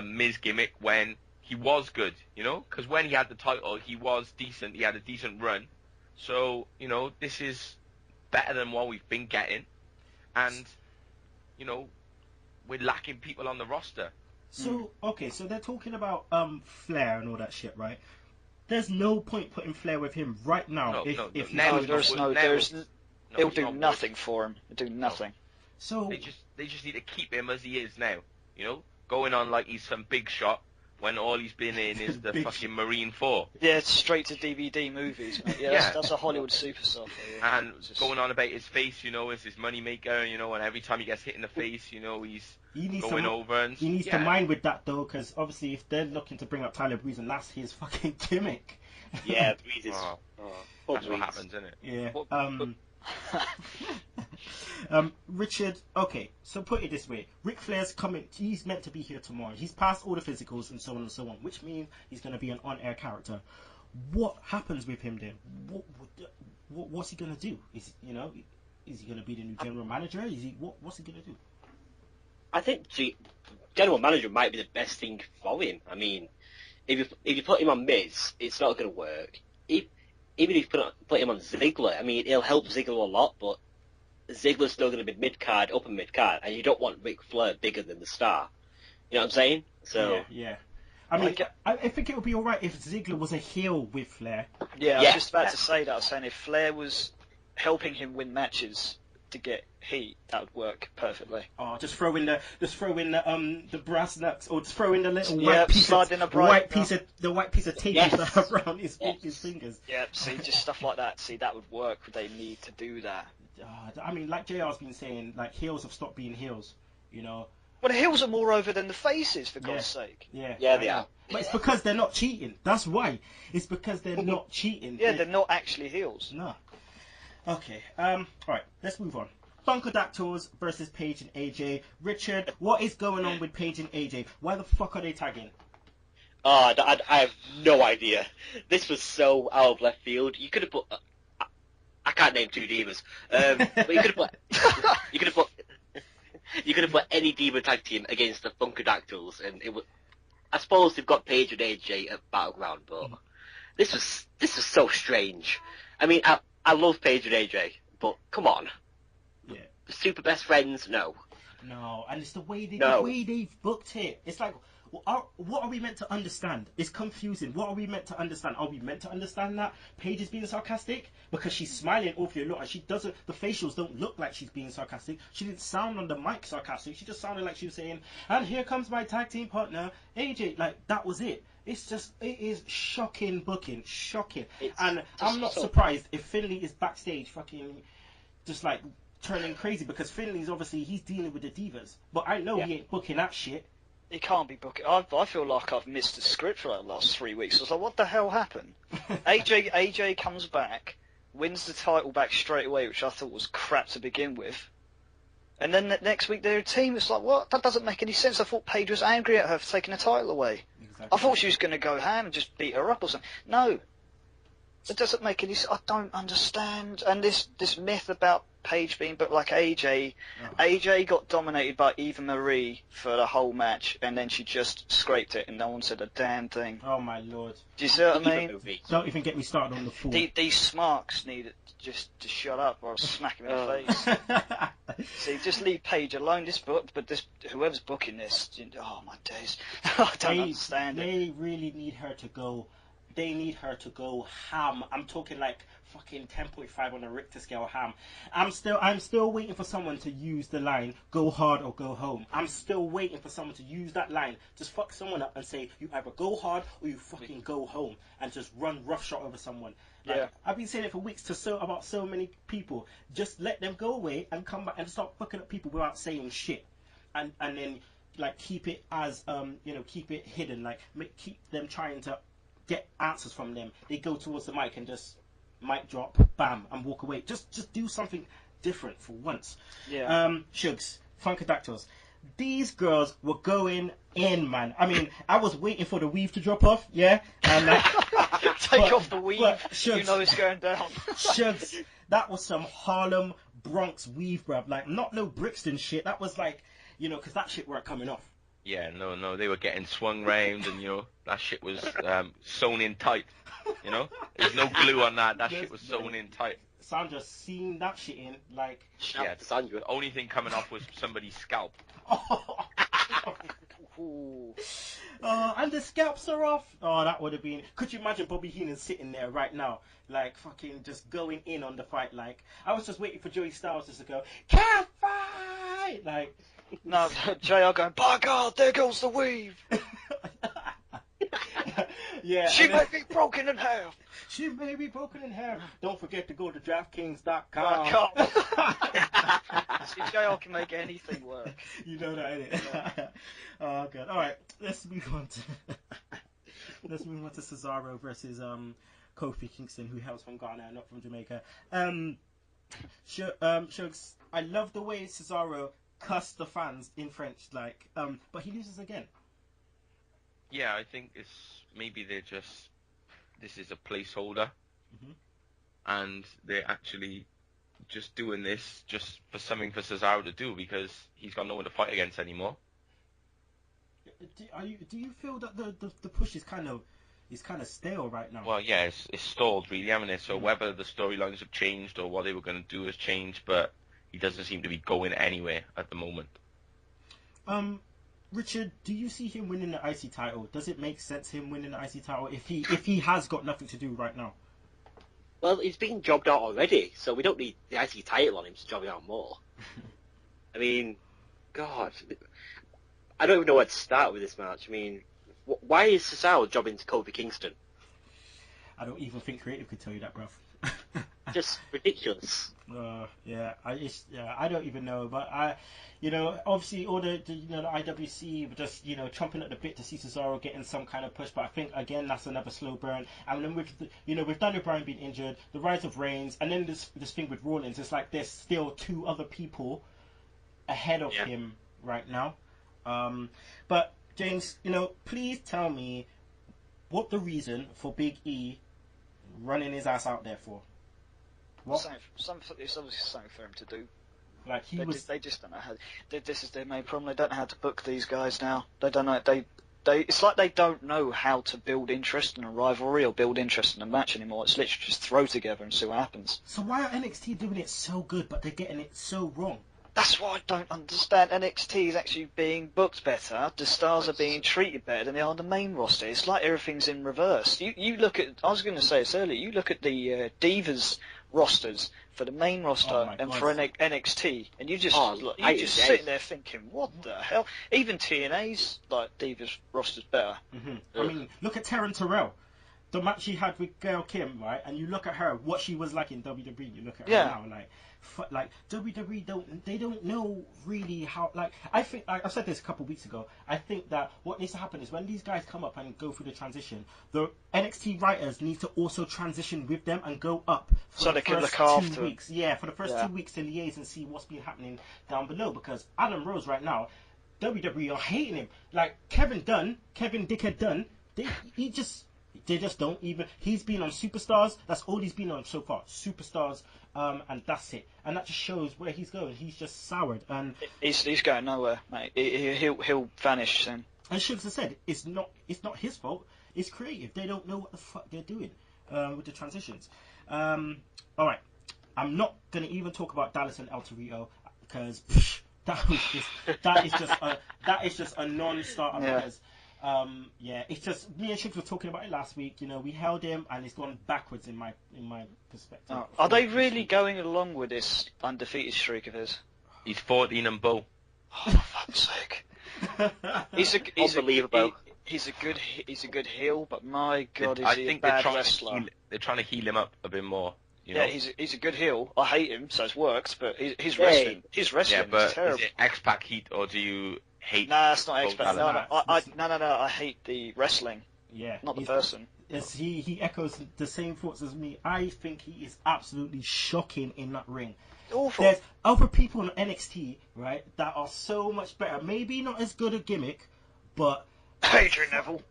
Miz gimmick when he was good, because when he had the title, he was decent. He had a decent run. So, this is better than what we've been getting. And, we're lacking people on the roster. So, okay, so they're talking about Flair and all that shit, right? There's no point putting Flair with him right now. It'll do nothing for him. It'll do nothing. So they just need to keep him as he is now. Going on like he's some big shot when all he's been in is the fucking Marine 4. Yeah, it's straight to DVD movies. Mate. Yeah, that's a Hollywood superstar for you. And going on about his face, is his money maker. And every time he gets hit in the face, he's going over. And he needs to mind with that though, because obviously if they're looking to bring up Tyler Breeze, and that's his fucking gimmick. Yeah, Breeze is. That's what happens, isn't it? Yeah. Richard, okay, so put it this way. Ric Flair's coming, he's meant to be here tomorrow. He's passed all the physicals and so on and so on, which means he's going to be an on-air character. What happens with him then? What's he going to do? Is he going to be the new general manager? What's he going to do? I think the general manager might be the best thing for him. I mean, if you put him on Miz, it's not going to work. Even if you put him on Ziggler, I mean, it'll help Ziggler a lot, but Ziggler's still going to be mid-card, upper mid-card, and you don't want Ric Flair bigger than the star. You know what I'm saying? So Yeah. I mean, I think it would be alright if Ziggler was a heel with Flair. Yeah, I was just about to say that. I was saying if Flair was helping him win matches to get heat, that would work perfectly. Oh, just throw in the brass knucks, or just throw in the little Yeah, white piece slide in a of bright- the white piece of tape Yes. around his fingers. Yeah, see, just stuff like that. See, that would work. They need to do that. I mean, like JR's been saying, like heels have stopped being heels. You know. Well, the heels are more over than the faces, for God's sake. Yeah, they are. But it's because they're not cheating. That's why. It's because they're not cheating. Yeah, they're not actually heels. No. Okay. Alright, let's move on. Funkadyktals versus Paige and AJ. Richard, what is going on with Paige and AJ? Why the fuck are they tagging? I have no idea. This was so out of left field. You could have put. I can't name 2 divas. But you could have put. You could have put any diva tag team against the Funkadyktals, and it would. I suppose they've got Paige and AJ at Battleground, but this was so strange. I mean, I love Paige and AJ, but come on. Yeah. Super best friends? No. No, and it's the way they've booked it. It's like, what are we meant to understand? It's confusing. What are we meant to understand? Are we meant to understand that Paige is being sarcastic because she's smiling all through a lot, and she doesn't. The facials don't look like she's being sarcastic. She didn't sound on the mic sarcastic. She just sounded like she was saying, "And here comes my tag team partner, AJ." Like that was it. It is shocking booking, shocking. And I'm not surprised if Finlay is backstage fucking just like turning crazy, because Finlay's obviously he's dealing with the divas, but I know he ain't booking that shit. He can't be booking. I feel like I've missed the script for the last 3 weeks. I was like, what the hell happened? AJ comes back, wins the title back straight away, which I thought was crap to begin with. And then next week they're a team. It's like, what? That doesn't make any sense. I thought Paige was angry at her for taking the title away. Exactly. I thought she was going to go ham and just beat her up or something. No. It doesn't make any sense. I don't understand. And this myth about Paige being booked like AJ. AJ got dominated by Eva Marie for the whole match, and then she just scraped it, and no one said a damn thing. Oh my lord! Do you see what I mean? Don't even get me started on the fool. These smarks need just to shut up, or I'll smack him in the face. See, just leave Paige alone. Whoever's booking this, oh my days, I don't understand it. They really need her to go. They need her to go ham. I'm talking like fucking 10.5 on the Richter scale ham. I'm still waiting for someone to use the line, go hard or go home. I'm still waiting for someone to use that line. Just fuck someone up and say, you either go hard or you fucking go home, and just run roughshod over someone. Like, yeah. I've been saying it for weeks about so many people. Just let them go away and come back and start fucking up people without saying shit. And then like keep it as keep it hidden. Like keep them trying to get answers from them. They go towards the mic and just mic drop, bam, and walk away. Just do something different for once. Yeah. Sugs, Funkadyktals. These girls were going in, man. I mean, I was waiting for the weave to drop off, yeah? And take off the weave, Shugs, you know it's going down. Shugs, that was some Harlem Bronx weave, bruv. Like, not no Brixton shit. That was like, because that shit weren't coming off. Yeah, no, they were getting swung round, and that shit was sewn in tight. There's no glue on that. That shit was sewn in tight. Sandra seen that shit in, like. Yeah, Sandra. The only thing coming off was somebody's scalp. And the scalps are off. Oh, that would have been. Could you imagine Bobby Heenan sitting there right now, like fucking just going in on the fight? Like, I was just waiting for Joey Styles just to go, can't fight! Like. No, JR going, by God, there goes the weave. Yeah. She may be broken in half. She may be broken in half. Don't forget to go to DraftKings.com. See, JR can make anything work. You know that, innit? Oh, God. All right, let's move on to Cesaro versus Kofi Kingston, who hails from Ghana, not from Jamaica. Shugs, I love the way Cesaro cussed the fans in French, like, but he loses again. Yeah, I think maybe this is a placeholder, and they're actually just doing this just for something for Cesaro to do, because he's got no one to fight against anymore. Do you feel that the push is kind of stale right now? Well, yeah, it's stalled really, haven't it? So whether the storylines have changed or what they were going to do has changed, but he doesn't seem to be going anywhere at the moment. Richard, do you see him winning the IC title? Does it make sense him winning the IC title if he has got nothing to do right now? Well, he's being jobbed out already, so we don't need the IC title on him to job him out more. I mean, God, I don't even know where to start with this match. I mean, why is Cesaro jobbing to Kofi Kingston? I don't even think creative could tell you that, bruv. Just ridiculous. I don't even know, but obviously all the IWC were just chomping at the bit to see Cesaro getting some kind of push, but I think again that's another slow burn. And then with Daniel Bryan being injured, the rise of Reigns, and then this thing with Rollins, it's like there's still two other people ahead of him right now. But James, please tell me what the reason for Big E running his ass out there for. What? It's obviously something for him to do. Like they just don't know how. This is their main problem. They don't know how to book these guys now. They don't know. It's like they don't know how to build interest in a rivalry or build interest in a match anymore. It's literally just throw together and see what happens. So why are NXT doing it so good, but they're getting it so wrong? That's what I don't understand. NXT is actually being booked better. The stars are being treated better than they are on the main roster. It's like everything's in reverse. You look at. I was going to say this earlier. You look at the Divas rosters for the main roster and for NXT, and you just sitting there thinking, what the hell? Even TNA's like Divas roster's better. Mm-hmm. I mean, look at Taryn Terrell, the match she had with Gail Kim, right? And you look at her, what she was like in WWE. You look at her now, like WWE don't know really how. Like I think I said this a couple of weeks ago. I think that what needs to happen is when these guys come up and go through the transition, the NXT writers need to also transition with them and go up for the first 2 weeks. Yeah, for the first 2 weeks to liaise and see what's been happening down below. Because Adam Rose right now, WWE are hating him. Like Kevin Dickhead Dunn, they just don't even. He's been on Superstars. That's all he's been on so far. Superstars. And that's it. And that just shows where he's going. He's just soured. And he's going nowhere, mate. He'll vanish soon. And Shugs has said it's not his fault. It's creative. They don't know what the fuck they're doing with the transitions. All right. I'm not gonna even talk about Dallas and El Torito because that is just a non-starter. Because it's just me and Shugs were talking about it last week. We held him, and it's gone backwards in my perspective. Are they really going along with this undefeated streak of his? He's 14-0. Oh, for fuck's sake! He's unbelievable. He's a good heel, but my God, is he a bad wrestler? They're trying to heal him up a bit more. He's a good heel. I hate him, so it's worked. But his wrestling is terrible. Is it X-Pac heat, or do you hate? Nah, it's not X-Pac. No. I hate the wrestling. Yeah, not the person. Yes, he echoes the same thoughts as me. I think he is absolutely shocking in that ring. Awful. There's other people in NXT, right, that are so much better. Maybe not as good a gimmick, but Adrian Neville.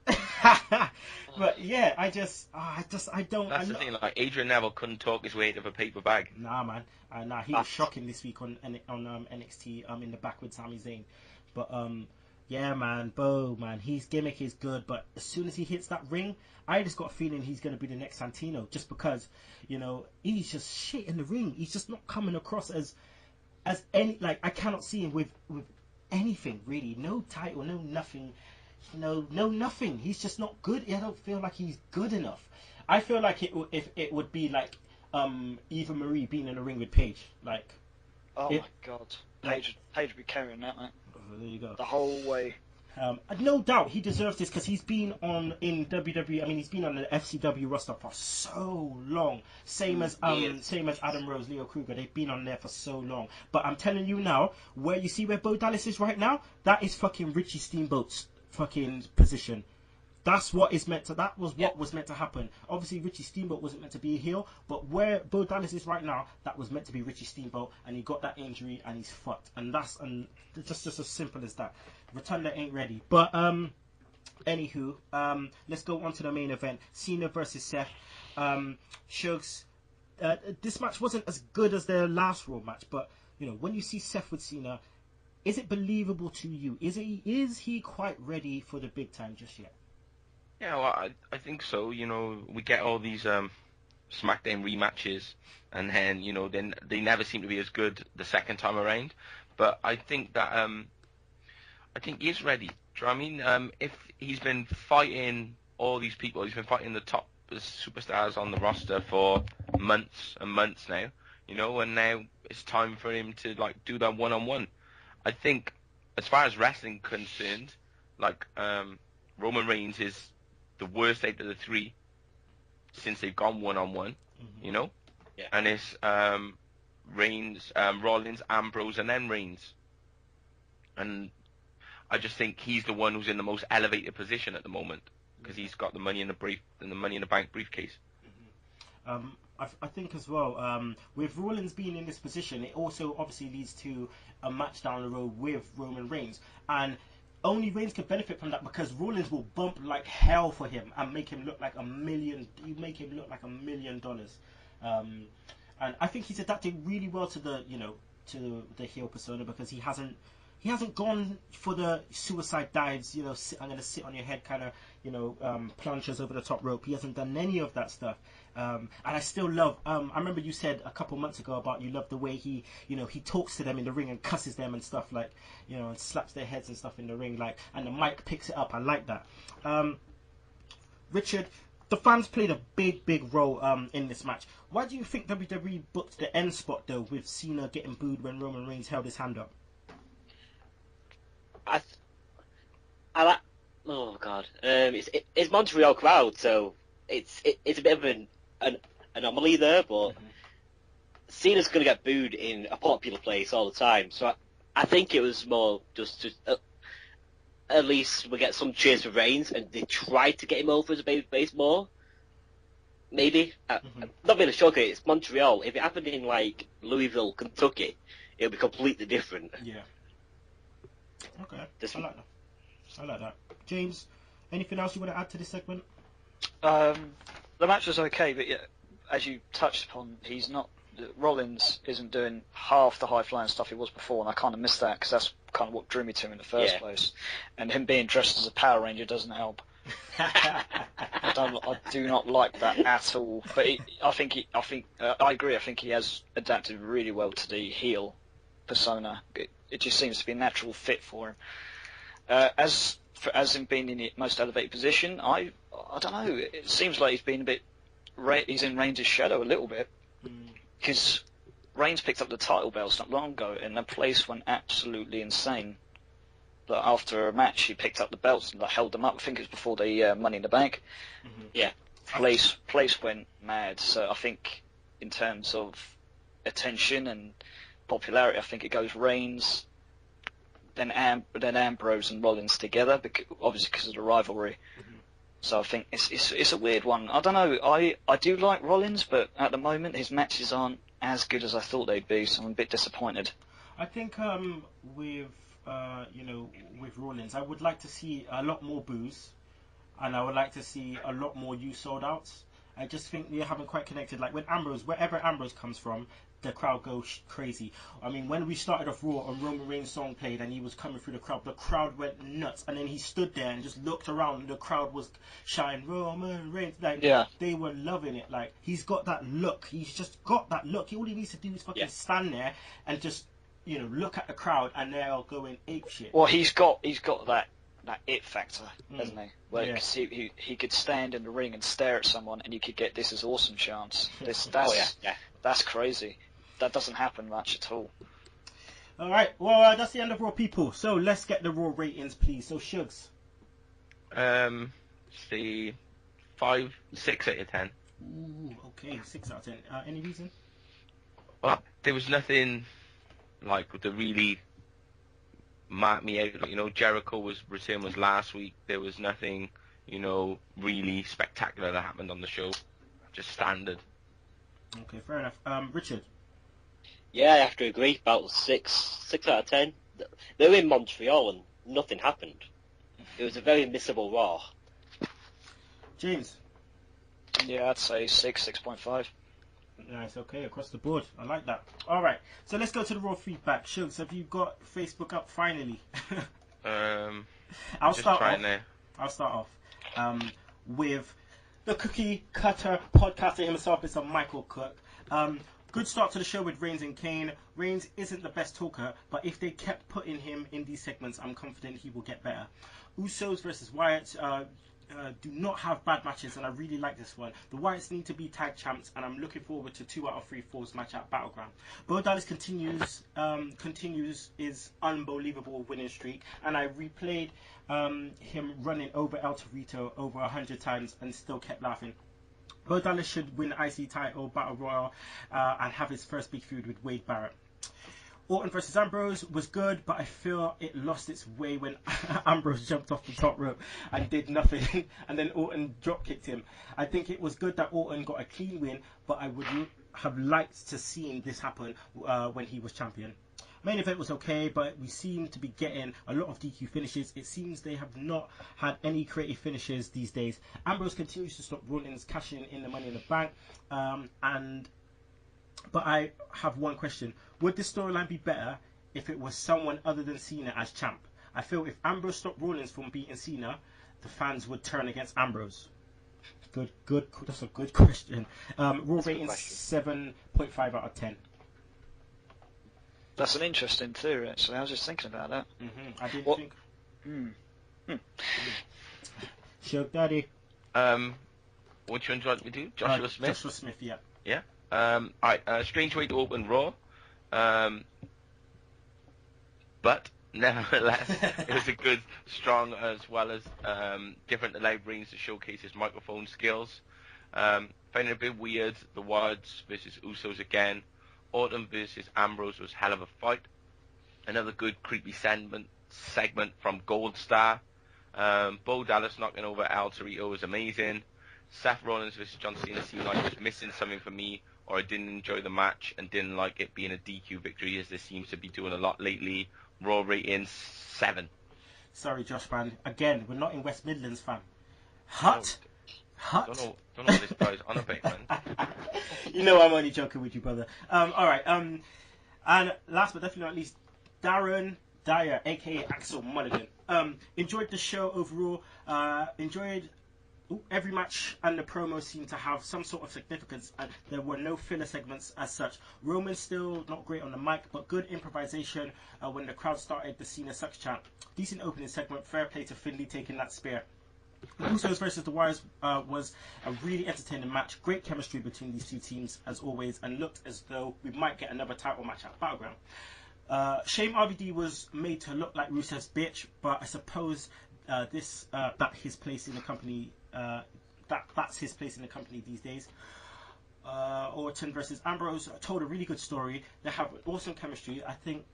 But yeah, I don't. That's the thing. Like Adrian Neville couldn't talk his way out of a paper bag. Nah, man. He was shocking this week on NXT in the back with Sami Zayn. But yeah, man, Bo, man, his gimmick is good, but as soon as he hits that ring, I just got a feeling he's going to be the next Santino, just because, he's just shit in the ring. He's just not coming across as any, like, I cannot see him with anything, really. No title, no nothing, no nothing. He's just not good. I don't feel like he's good enough. I feel like it would be like Eva Marie being in the ring with Paige, like. My God, Paige would be carrying that, mate. There you go. The whole way. No doubt he deserves this because he's been in WWE. I mean, he's been on the FCW roster for so long. Same as Adam Rose, Leo Kruger. They've been on there for so long. But I'm telling you now, where Bo Dallas is right now, that is fucking Richie Steamboat's fucking position. That's what is meant to. That was what was meant to happen. Obviously, Richie Steamboat wasn't meant to be a heel, but where Bo Dallas is right now, that was meant to be Richie Steamboat, and he got that injury, and he's fucked. And just as simple as that. Rotunda ain't ready. But anywho, let's go on to the main event: Cena versus Seth. Shugs, this match wasn't as good as their last Raw match, but when you see Seth with Cena, is it believable to you? Is he quite ready for the big time just yet? Yeah, well, I think so. We get all these SmackDown rematches, and then then they never seem to be as good the second time around. But I think that I think he's ready. Do you know what I mean? If he's been fighting all these people, he's been fighting the top superstars on the roster for months and months now, and now it's time for him to do that one-on-one. I think, as far as wrestling concerned, Roman Reigns is the worst out of the three since they've gone one-on-one, Yeah. and it's Reigns, Rollins, Ambrose, and then Reigns. And I just think he's the one who's in the most elevated position at the moment because he's got the Money in the Bank briefcase. I think as well, with Rollins being in this position, it also obviously leads to a match down the road with Roman Reigns, and only Reigns could benefit from that because Rollins will bump like hell for him and make him look like $1 million. You make him look like $1 million, and I think he's adapted really well to the to the heel persona because he hasn't gone for the suicide dives. I'm gonna sit on your head kind of plunges over the top rope. He hasn't done any of that stuff. And I still love. I remember you said a couple months ago about you love the way he talks to them in the ring and cusses them and stuff and slaps their heads and stuff in the ring and the mic picks it up. I like that. Richard, the fans played a big role in this match. Why do you think WWE booked the end spot though with Cena getting booed when Roman Reigns held his hand up? I like. Oh God, it's Montreal crowd, so it's a bit of an anomaly there. But Cena's gonna get booed in a popular place all the time, so I think it was more just at least we get some cheers for Reigns, and they tried to get him over as a babyface more. Maybe not really sure. It's Montreal. If it happened in Louisville, Kentucky, it would be completely different. Yeah. Okay. I like that. James, anything else you want to add to this segment? The match was okay, but yeah, as you touched upon, Rollins isn't doing half the high-flying stuff he was before, and I kind of missed that because that's kind of what drew me to him in the first place. And him being dressed as a Power Ranger doesn't help. I do not like that at all. But I agree. I think he has adapted really well to the heel persona. It just seems to be a natural fit for him. As him being in the most elevated position, I don't know. It seems like he's been he's in Reigns' shadow a little bit because Reigns picked up the title belts not long ago, and the place went absolutely insane. But after a match, he picked up the belts and held them up. I think it was before the Money in the Bank. Yeah, place went mad. So I think in terms of attention and popularity, I think it goes Reigns, then Ambrose and Rollins together, obviously because of the rivalry. So I think it's a weird one. I don't know. I do like Rollins, but at the moment his matches aren't as good as I thought they'd be, so I'm a bit disappointed. I think with Rollins, I would like to see a lot more boos, and I would like to see a lot more sold outs. I just think we haven't quite connected. Like when wherever Ambrose comes from, the crowd goes crazy. I mean, when we started off Raw and Roman Reigns' song played and he was coming through the crowd went nuts. And then he stood there and just looked around and the crowd was shouting, Roman Reigns. They were loving it. Like, he's got that look. He's just got that look. All he needs to do is fucking stand there and just, look at the crowd and they're all going ape shit. Well, he's got that it factor, hasn't he? Where he could stand in the ring and stare at someone and you could get "This is awesome" chants. That's crazy. That doesn't happen much at all. Alright, well, that's the end of Raw, people. So let's get the Raw ratings, please. So, Shugs. See, 6 out of 10. Ooh, okay, 6 out of 10. Any reason? Well, there was nothing that really marked me out. Jericho's return was last week. There was nothing, really spectacular that happened on the show. Just standard. Okay, fair enough. Richard. Yeah, I have to agree. About 6 out of 10. They were in Montreal and nothing happened. It was a very missable Raw. James. Yeah, I'd say 6.5. Nice, okay, across the board. I like that. Alright, so let's go to the Raw feedback. Shugs, have you got Facebook up finally? I'll start off with the cookie cutter podcaster himself, Mr. Michael Cook. Good start to the show with Reigns and Kane. Reigns isn't the best talker, but if they kept putting him in these segments, I'm confident he will get better. Usos versus Wyatts do not have bad matches, and I really like this one. The Wyatts need to be tag champs, and I'm looking forward to 2 out of 3 falls match at Battleground. Bo Dallas continues his unbelievable winning streak, and I replayed him running over El Torito over 100 times and still kept laughing. Bo Dallas should win IC title Battle Royal and have his first big feud with Wade Barrett. Orton versus Ambrose was good, but I feel it lost its way when Ambrose jumped off the top rope and did nothing, and then Orton drop kicked him. I think it was good that Orton got a clean win, but I would have liked to see this happen when he was champion. Main event was okay, but we seem to be getting a lot of DQ finishes. It seems they have not had any creative finishes these days. Ambrose continues to stop Rollins cashing in the Money in the Bank, but I have one question. Would this storyline be better if it was someone other than Cena as champ? I feel if Ambrose stopped Rollins from beating Cena, the fans would turn against Ambrose. Good. That's a good question. Raw rating 7.5 out of 10. That's an interesting theory, actually. I was just thinking about that. I didn't think. Shug Daddy. Which one do you want me to do? Joshua Smith? Joshua Smith, yeah. Yeah. Alright, strange way to open Raw. But, nevertheless, it was a good, strong, as well as different live rings to showcase his microphone skills. Finding it a bit weird, the Wyatts versus Usos again. Orton versus Ambrose was hell of a fight. Another good creepy segment from Gold Star. Bo Dallas knocking over El Torito was amazing. Seth Rollins versus John Cena seemed like it was missing something for me, or I didn't enjoy the match and didn't like it being a DQ victory, as this seems to be doing a lot lately. Raw rating 7. Sorry, Josh, man. Again, we're not in West Midlands, fam. Hut. Don't know what this guy's on about, man. You know I'm only joking with you, brother. Alright, and last but definitely not least, Darren Dyer, aka Axel Mulligan. Enjoyed the show overall. Enjoyed every match, and the promos seemed to have some sort of significance, and there were no filler segments as such. Roman still not great on the mic, but good improvisation when the crowd started the Cena Sucks chant. Decent opening segment, fair play to Finlay taking that spear. Usos versus the Wyatts was a really entertaining match. Great chemistry between these two teams as always, and looked as though we might get another title match at Battleground. Shame RVD was made to look like Rusev's bitch, but I suppose that's his place in the company. That's his place in the company these days. Orton versus Ambrose told a really good story. They have awesome chemistry, I think,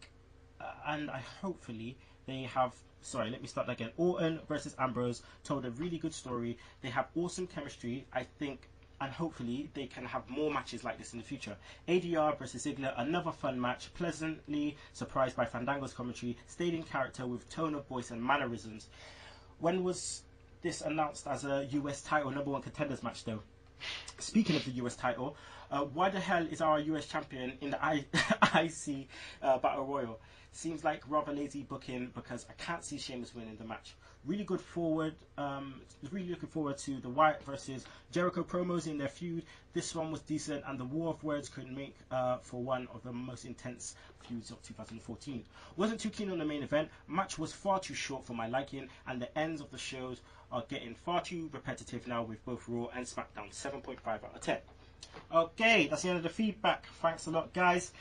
and hopefully they have. Sorry, let me start that again. Orton versus Ambrose told a really good story. They have awesome chemistry, I think, and hopefully they can have more matches like this in the future. ADR versus Ziggler, another fun match. Pleasantly surprised by Fandango's commentary. Stayed in character with tone of voice and mannerisms. When was this announced as a US title number 1 contenders match, though? Speaking of the US title, why the hell is our US champion in the IC Battle Royal? Seems like rather lazy booking, because I can't see Sheamus winning the match. Really looking forward to the Wyatt versus Jericho promos in their feud. This one was decent, and the War of Words could make for one of the most intense feuds of 2014. Wasn't too keen on the main event. Match was far too short for my liking, and the ends of the shows are getting far too repetitive now with both Raw and SmackDown. 7.5 out of 10. Okay, that's the end of the feedback. Thanks a lot, guys.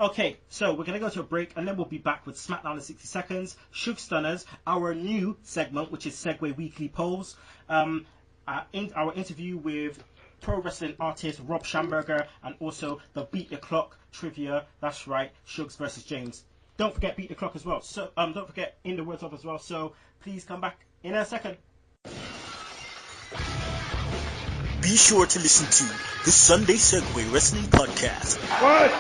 Okay, so we're going to go to a break, and then we'll be back with SmackDown in 60 seconds, Sugs Stunners, our new segment, which is Segue Weekly Polls, our interview with pro wrestling artist Rob Schamberger, and also the Beat the Clock trivia. That's right, Sugs versus James. Don't forget Beat the Clock as well. So don't forget In the Words Of as well. So please come back in a second. Be sure to listen to the Sunday Segue Wrestling Podcast. What?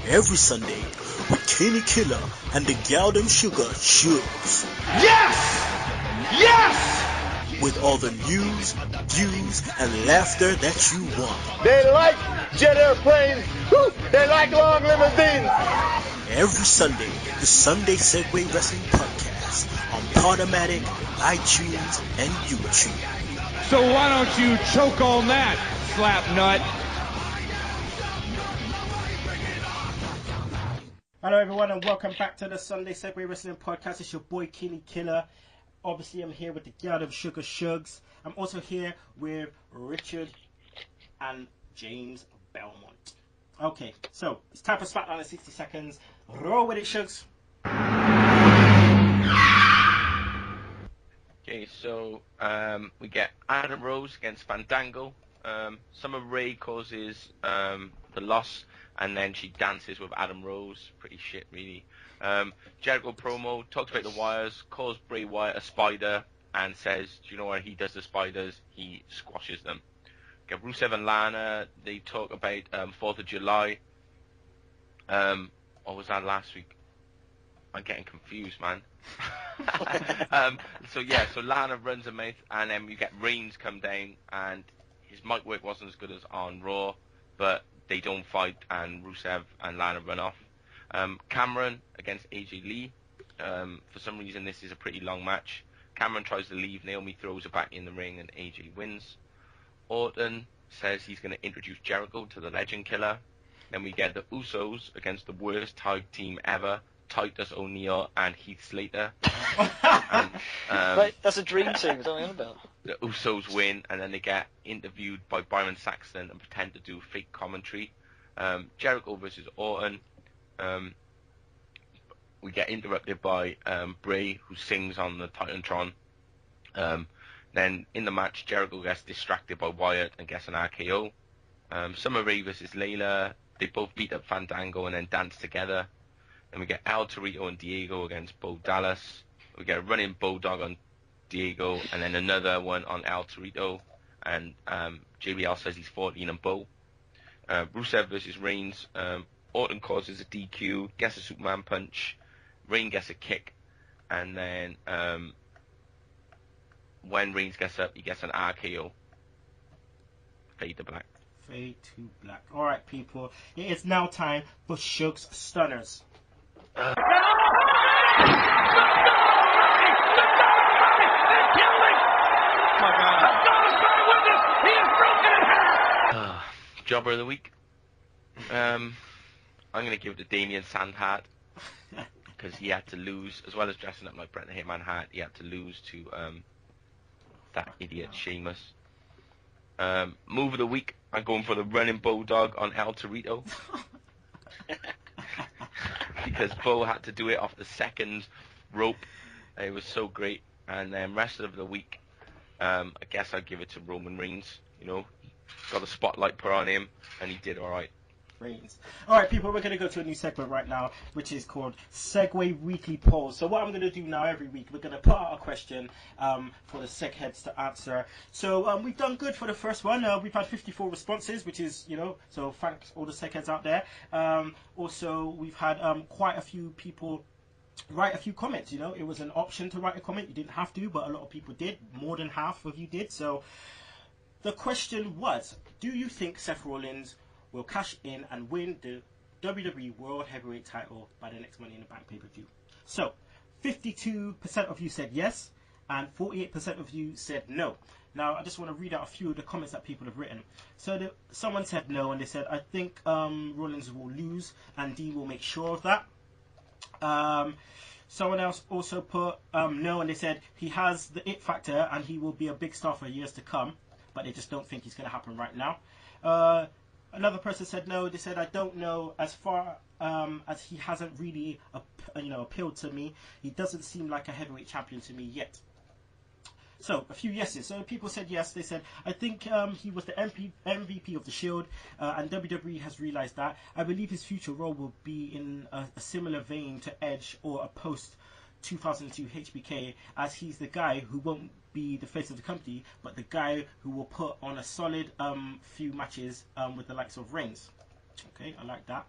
Every Sunday with Kinny Killa and the Galdem Sugar Sugs. Yes! With all the news, views, and laughter that you want. They like jet airplanes. Woo! They like long limousines. Every Sunday, the Sunday Segue Wrestling Podcast on Podomatic, iTunes, and YouTube. So why don't you choke on that, slap nut? Hello everyone and welcome back to the Sunday Segue Wrestling Podcast. It's your boy Kinny Killa. Obviously I'm here with the Goddamn Sugar Shugs. I'm also here with Richard and James Belmont. Okay, so it's time for Smackdown in 60 seconds. Roll with it, Shugs. Okay, so we get Adam Rose against Fandango. Summer Rae causes the loss, and then she dances with Adam Rose. Pretty shit, really. Jericho promo talks about the wires, calls Bray Wyatt a spider, and says, do you know where he does the spiders? He squashes them. Get Rusev and Lana. They talk about 4th of July. What was that last week? I'm getting confused, man. So Lana runs a mouth, and then we get Reigns come down, and his mic work wasn't as good as on Raw, but they don't fight, and Rusev and Lana run off. Cameron against AJ Lee. For some reason, this is a pretty long match. Cameron tries to leave, Naomi throws her back in the ring, and AJ wins. Orton says he's going to introduce Jericho to the Legend Killer. Then we get the Usos against the worst tag team ever, Titus O'Neil and Heath Slater. Wait, that's a dream team, is that what you're on about? The Usos win, and then they get interviewed by Byron Saxton and pretend to do fake commentary. Jericho versus Orton. We get interrupted by Bray, who sings on the Titantron. Then in the match, Jericho gets distracted by Wyatt and gets an RKO. Summer Rae versus Layla. They both beat up Fandango and then dance together. Then we get El Torito and Diego against Bo Dallas. We get a running Bulldog on Diego, and then another one on El Torito. And JBL says he's 14 and Bo. Rusev versus Reigns. Orton causes a DQ, gets a Superman punch. Reigns gets a kick, and then when Reigns gets up, he gets an RKO. Fade to black. Fade to black. Alright, people. It is now time for Sugs Stunners. Jobber of the week. I'm going to give it to Damien Sand-Hart because he had to lose, as well as dressing up like Bret the Hitman Hart, he had to lose to that idiot Sheamus. Move of the week, I'm going for the running Bulldog on El Torito. Because Bo had to do it off the second rope. It was so great. And then rest of the week, I guess I'd give it to Roman Reigns. You know, got a spotlight put on him, and he did all right. Reigns. Alright, people, we're going to go to a new segment right now, which is called Segue Weekly Polls. So what I'm going to do now every week, we're going to put out a question for the seg heads to answer. So we've done good for the first one. We've had 54 responses, which is, you know, so thanks all the seg heads out there. Also, we've had quite a few people write a few comments. You know, it was an option to write a comment. You didn't have to, but a lot of people did. More than half of you did. So the question was, do you think Seth Rollins will cash in and win the WWE World Heavyweight title by the next Money in the Bank pay-per-view? So 52% of you said yes, and 48% of you said no. Now I just want to read out a few of the comments that people have written. So someone said no, and they said, I think Rollins will lose, and D will make sure of that. Someone else also put no, and they said he has the it factor and he will be a big star for years to come, but they just don't think it's going to happen right now. Another person said no. They said, I don't know, as far as he hasn't really appealed to me. He doesn't seem like a heavyweight champion to me yet. So a few yeses. So people said yes. They said, I think he was the MVP of the Shield, and WWE has realized that. I believe his future role will be in a similar vein to Edge or a post 2002 HBK, as he's the guy who won't be the face of the company, but the guy who will put on a solid few matches with the likes of Reigns. Okay, I like that.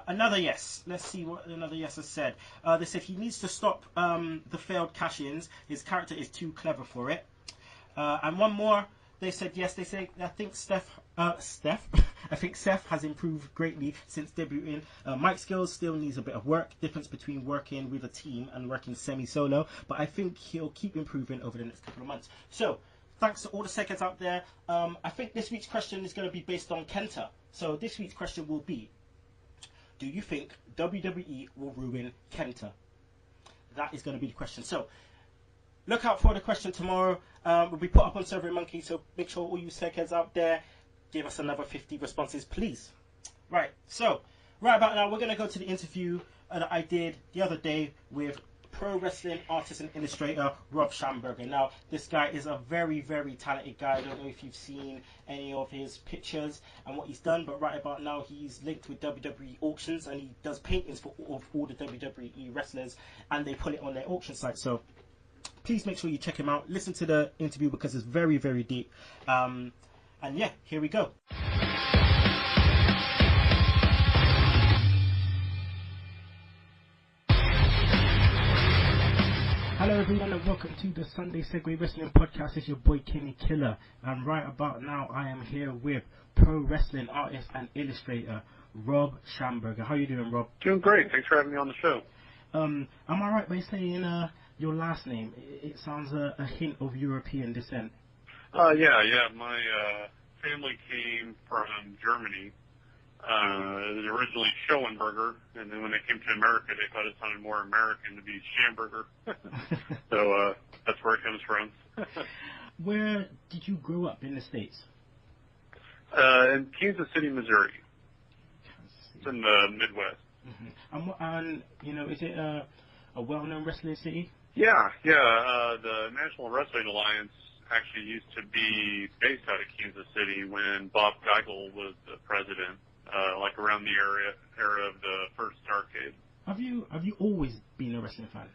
Another yes. Let's see what another yes has said. They said he needs to stop the failed cash-ins. His character is too clever for it. And one more. They said yes. They say, I think I think Seth has improved greatly since debuting. Mike skills still needs a bit of work. Difference between working with a team and working semi-solo. But I think he'll keep improving over the next couple of months. So thanks to all the seconds out there. I think this week's question is going to be based on Kenta. So this week's question will be, do you think WWE will ruin Kenta? That is going to be the question. So look out for the question tomorrow. Will be put up on SurveyMonkey, so make sure all you seconds out there give us another 50 responses, please. Right, so right about now, we're going to go to the interview that I did the other day with pro wrestling artist and illustrator Rob Schamberger. Now, this guy is a very, very talented guy. I don't know if you've seen any of his pictures and what he's done, but right about now he's linked with WWE auctions and he does paintings for all the WWE wrestlers, and they put it on their auction site. So please make sure you check him out. Listen to the interview because it's very, very deep. And yeah, here we go. Hello everyone and welcome to the Sunday Segue Wrestling Podcast. It's your boy Kinny Killa, and right about now I am here with pro wrestling artist and illustrator Rob Schamberger. How you doing, Rob? Doing great. Thanks for having me on the show. Am I right by saying your last name? It sounds a hint of European descent. Yeah. My family came from Germany. It was originally Schoenberger, and then when they came to America, they thought it sounded more American to be Schamberger. So that's where it comes from. Where did you grow up in the States? In Kansas City, Missouri. It's in the Midwest. Mm-hmm. And you know, is it a well-known wrestling city? Yeah. The National Wrestling Alliance actually used to be based out of Kansas City when Bob Geigel was the president. Like around the era of the first Starrcade. Have you always been a wrestling fan?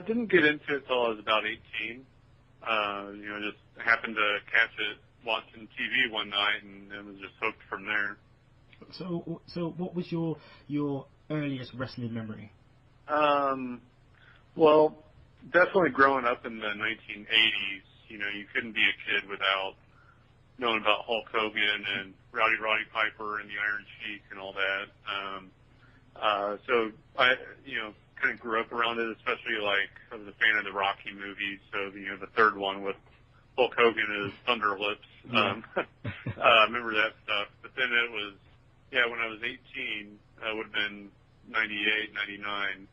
Didn't get into it till I was about 18. Just happened to catch it watching TV one night and was just hooked from there. So what was your earliest wrestling memory? Well, definitely growing up in the 1980s. You couldn't be a kid without knowing about Hulk Hogan and Roddy Piper and the Iron Sheik and all that. So I, kind of grew up around it, especially like I was a fan of the Rocky movies. So, the third one with Hulk Hogan as Thunder Lips. I remember that stuff. But then it was, when I was 18, it would have been 98, 99,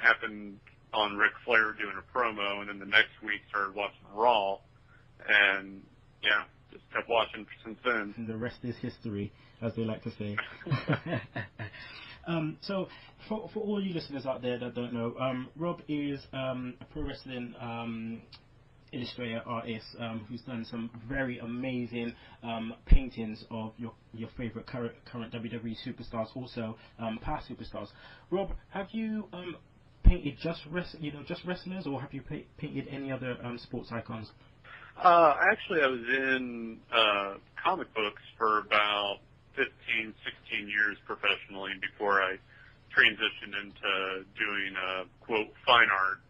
happened on Ric Flair doing a promo, and then the next week started watching Raw, and just kept watching since then. And the rest is history, as they like to say. So, for all you listeners out there that don't know, Rob is a pro wrestling illustrator artist who's done some very amazing paintings of your favorite current WWE superstars, also past superstars. Rob, have you painted just wrestlers, or have you painted any other sports icons? Actually, I was in comic books for about 15, 16 years professionally before I transitioned into doing, quote, fine art.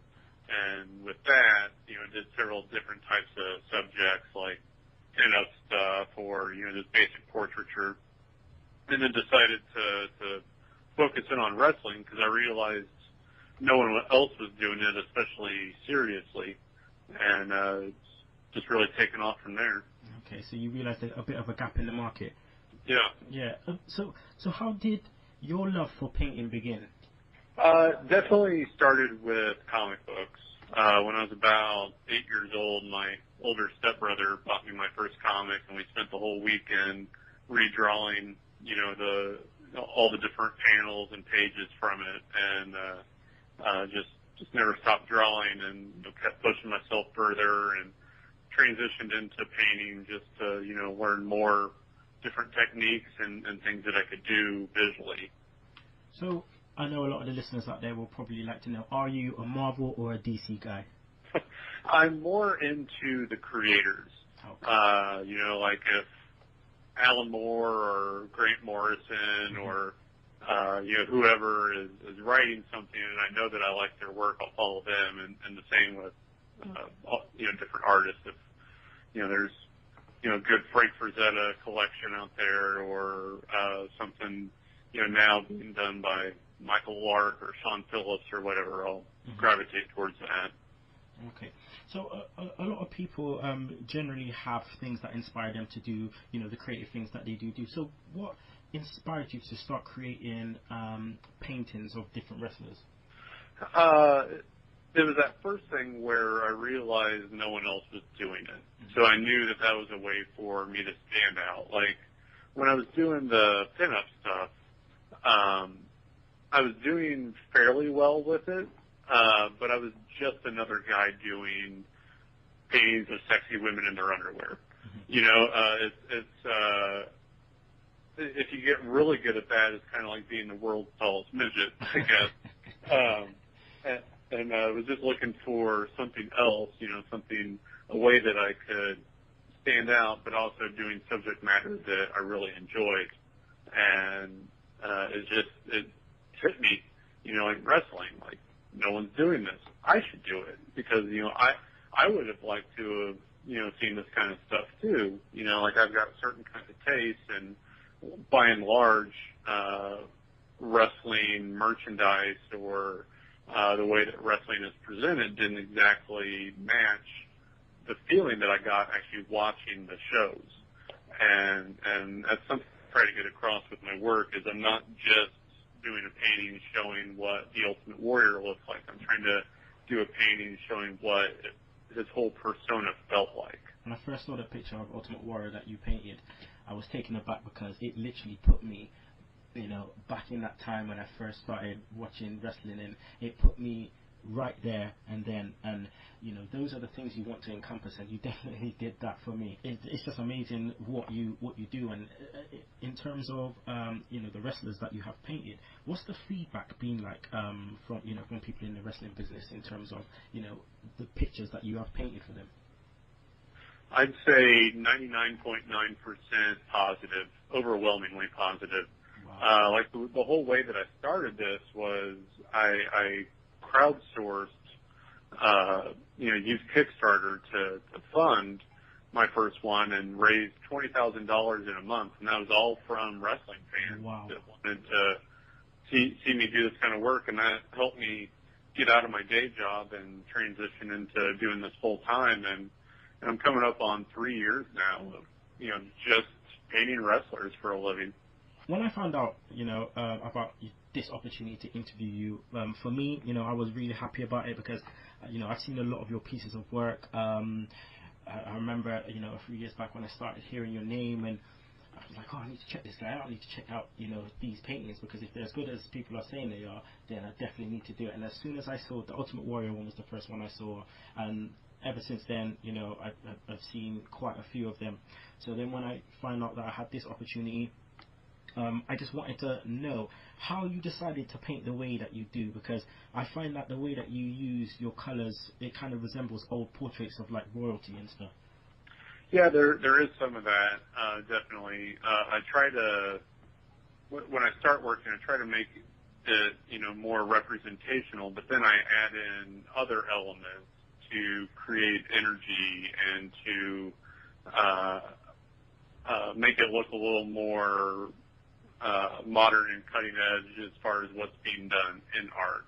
And with that, did several different types of subjects like pin-up stuff or, just basic portraiture. And then decided to focus in on wrestling because I realized no one else was doing it, especially seriously. And just really taken off from there. Okay, so you realized a bit of a gap in the market. Yeah. So how did your love for painting begin? Definitely started with comic books. When I was about 8 years old, my older stepbrother bought me my first comic, and we spent the whole weekend redrawing, all the different panels and pages from it, and just never stopped drawing, and kept pushing myself further, and transitioned into painting just to, learn more different techniques and things that I could do visually. So I know a lot of the listeners out there will probably like to know, are you a Marvel or a DC guy? I'm more into the creators. Okay. Like if Alan Moore or Grant Morrison or whoever is writing something and I know that I like their work, I'll follow them, and the same with different artists. If there's good Frank Frazetta collection out there, or something now being done by Michael Lark or Sean Phillips or whatever, I'll gravitate towards that. Okay, so a lot of people generally have things that inspire them to do, the creative things that they do. So what inspired you to start creating paintings of different wrestlers? It was that first thing where I realized no one else was doing it. So I knew that was a way for me to stand out. Like, when I was doing the pinup stuff, I was doing fairly well with it, but I was just another guy doing paintings of sexy women in their underwear. If you get really good at that, it's kind of like being the world's tallest midget, I guess. And I was just looking for something else, a way that I could stand out, but also doing subject matter that I really enjoyed. And it hit me, like wrestling, like, no one's doing this. I should do it because, I would have liked to have, seen this kind of stuff too. Like, I've got certain kinds of tastes, and by and large, wrestling merchandise or the way that wrestling is presented didn't exactly match the feeling that I got actually watching the shows. And that's something I try to get across with my work, is I'm not just doing a painting showing what the Ultimate Warrior looks like. I'm trying to do a painting showing what his whole persona felt like. When I first saw the picture of Ultimate Warrior that you painted, I was taken aback because it literally put me, back in that time when I first started watching wrestling, and it put me right there and then. And those are the things you want to encompass, and you definitely did that for me. It's just amazing what you do. And in terms of the wrestlers that you have painted, what's the feedback been like from from people in the wrestling business in terms of the pictures that you have painted for them? I'd say 99.9% positive, overwhelmingly positive. Wow. Like the whole way that I started this was I crowdsourced, used Kickstarter to fund my first one, and raised $20,000 in a month, and that was all from wrestling fans that wanted to see me do this kind of work, and that helped me get out of my day job and transition into doing this full time. And I'm coming up on 3 years now of just painting wrestlers for a living. When I found out, about this opportunity to interview you, for me, I was really happy about it because, I've seen a lot of your pieces of work. I remember, a few years back when I started hearing your name, and I was like, oh, I need to check this guy out. I need to check out, these paintings, because if they're as good as people are saying they are, then I definitely need to do it. And as soon as I saw the Ultimate Warrior one was the first one I saw, and ever since then, I've seen quite a few of them. So then when I find out that I had this opportunity, I just wanted to know how you decided to paint the way that you do, because I find that the way that you use your colors, it kind of resembles old portraits of like royalty and stuff. Yeah, there is some of that, definitely. I try to, when I start working, I try to make it, more representational, but then I add in other elements to create energy and to make it look a little more modern and cutting edge as far as what's being done in art.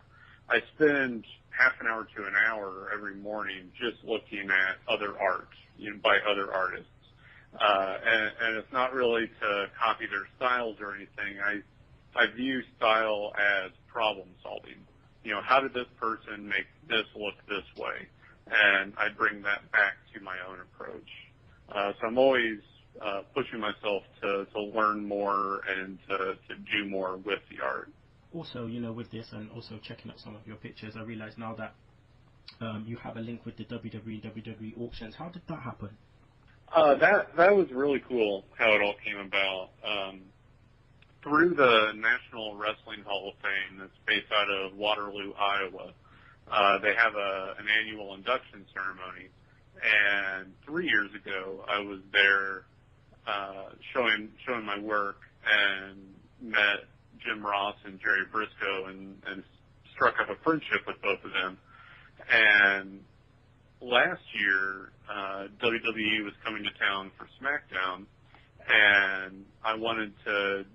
I spend half an hour to an hour every morning just looking at other art, by other artists. And it's not really to copy their styles or anything. I view style as problem solving. How did this person make this look this way? And I bring that back to my own approach. So I'm always pushing myself to learn more and to do more with the art. Also, with this, and also checking out some of your pictures, I realize now that you have a link with the WWE auctions. How did that happen? That was really cool how it all came about. Through the National Wrestling Hall of Fame that's based out of Waterloo, Iowa, they have an annual induction ceremony. And 3 years ago, I was there showing my work and met Jim Ross and Jerry Briscoe and struck up a friendship with both of them. And last year, WWE was coming to town for Smackdown, and I wanted to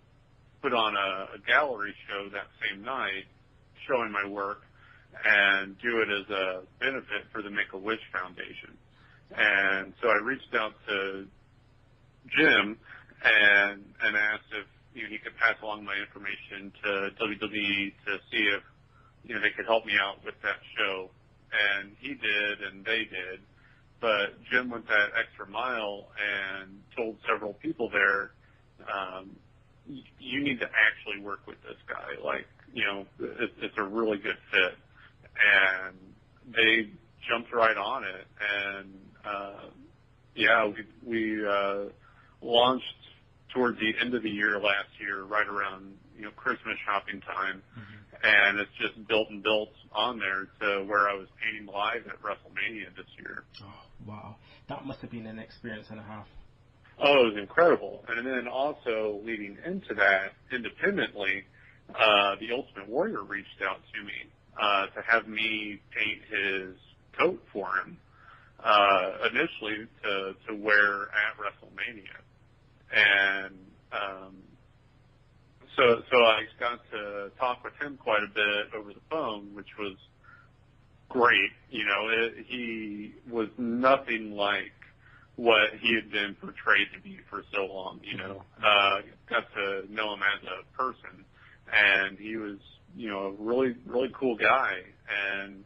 put on a gallery show that same night showing my work. and do it as a benefit for the Make-A-Wish Foundation. And so I reached out to Jim and asked if he could pass along my information to WWE to see if they could help me out with that show. And he did, and they did. But Jim went that extra mile and told several people there, you need to actually work with this guy. Like, it's a really good fit. And they jumped right on it. And, we launched towards the end of the year last year, right around, Christmas shopping time. And it's just built and built on there to where I was painting live at WrestleMania this year. Oh, wow. That must have been an experience and a half. Oh, it was incredible. And then also leading into that, independently, the Ultimate Warrior reached out to me to have me paint his coat for him, initially to wear at WrestleMania. And so I got to talk with him quite a bit over the phone, which was great. He was nothing like what he had been portrayed to be for so long. Got to know him as a person, and he was a really, really cool guy, and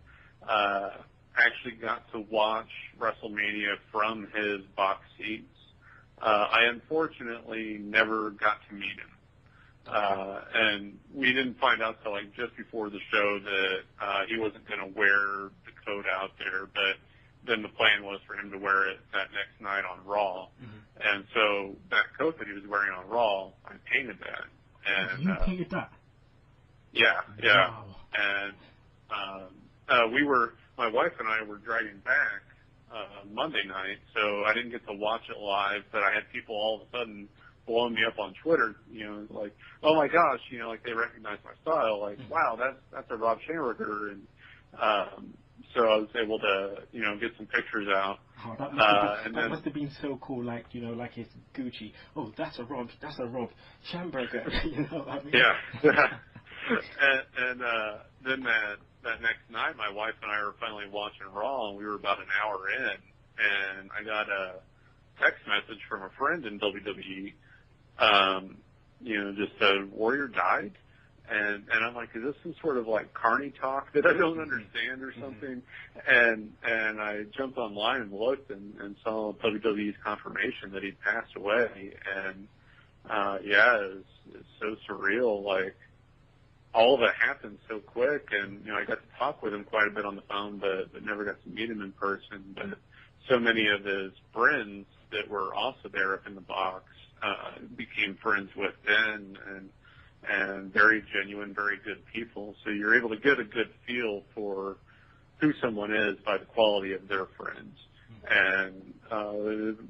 actually got to watch WrestleMania from his box seats. I unfortunately never got to meet him. And we didn't find out till just before the show that he wasn't going to wear the coat out there, but then the plan was for him to wear it that next night on Raw. And so that coat that he was wearing on Raw, I painted that. And you painted that? Yeah. Wow. And my wife and I were driving back Monday night, so I didn't get to watch it live, but I had people all of a sudden blowing me up on Twitter, like, oh my gosh, like they recognize my style, like, wow, that's a Rob Schamberger, and so I was able to, get some pictures out. Oh, that must have been so cool, like, like it's Gucci. Oh, that's a Rob Schamberger, I mean. Yeah. and then that next night, my wife and I were finally watching Raw, and we were about an hour in, and I got a text message from a friend in WWE, just said, Warrior died? And I'm like, is this some sort of like carny talk that I don't understand or something? And I jumped online and looked and saw WWE's confirmation that he'd passed away. And, it's so surreal. Like, all of it happened so quick, and, I got to talk with him quite a bit on the phone, but never got to meet him in person. But so many of his friends that were also there up in the box became friends with then, and very genuine, very good people. So you're able to get a good feel for who someone is by the quality of their friends. And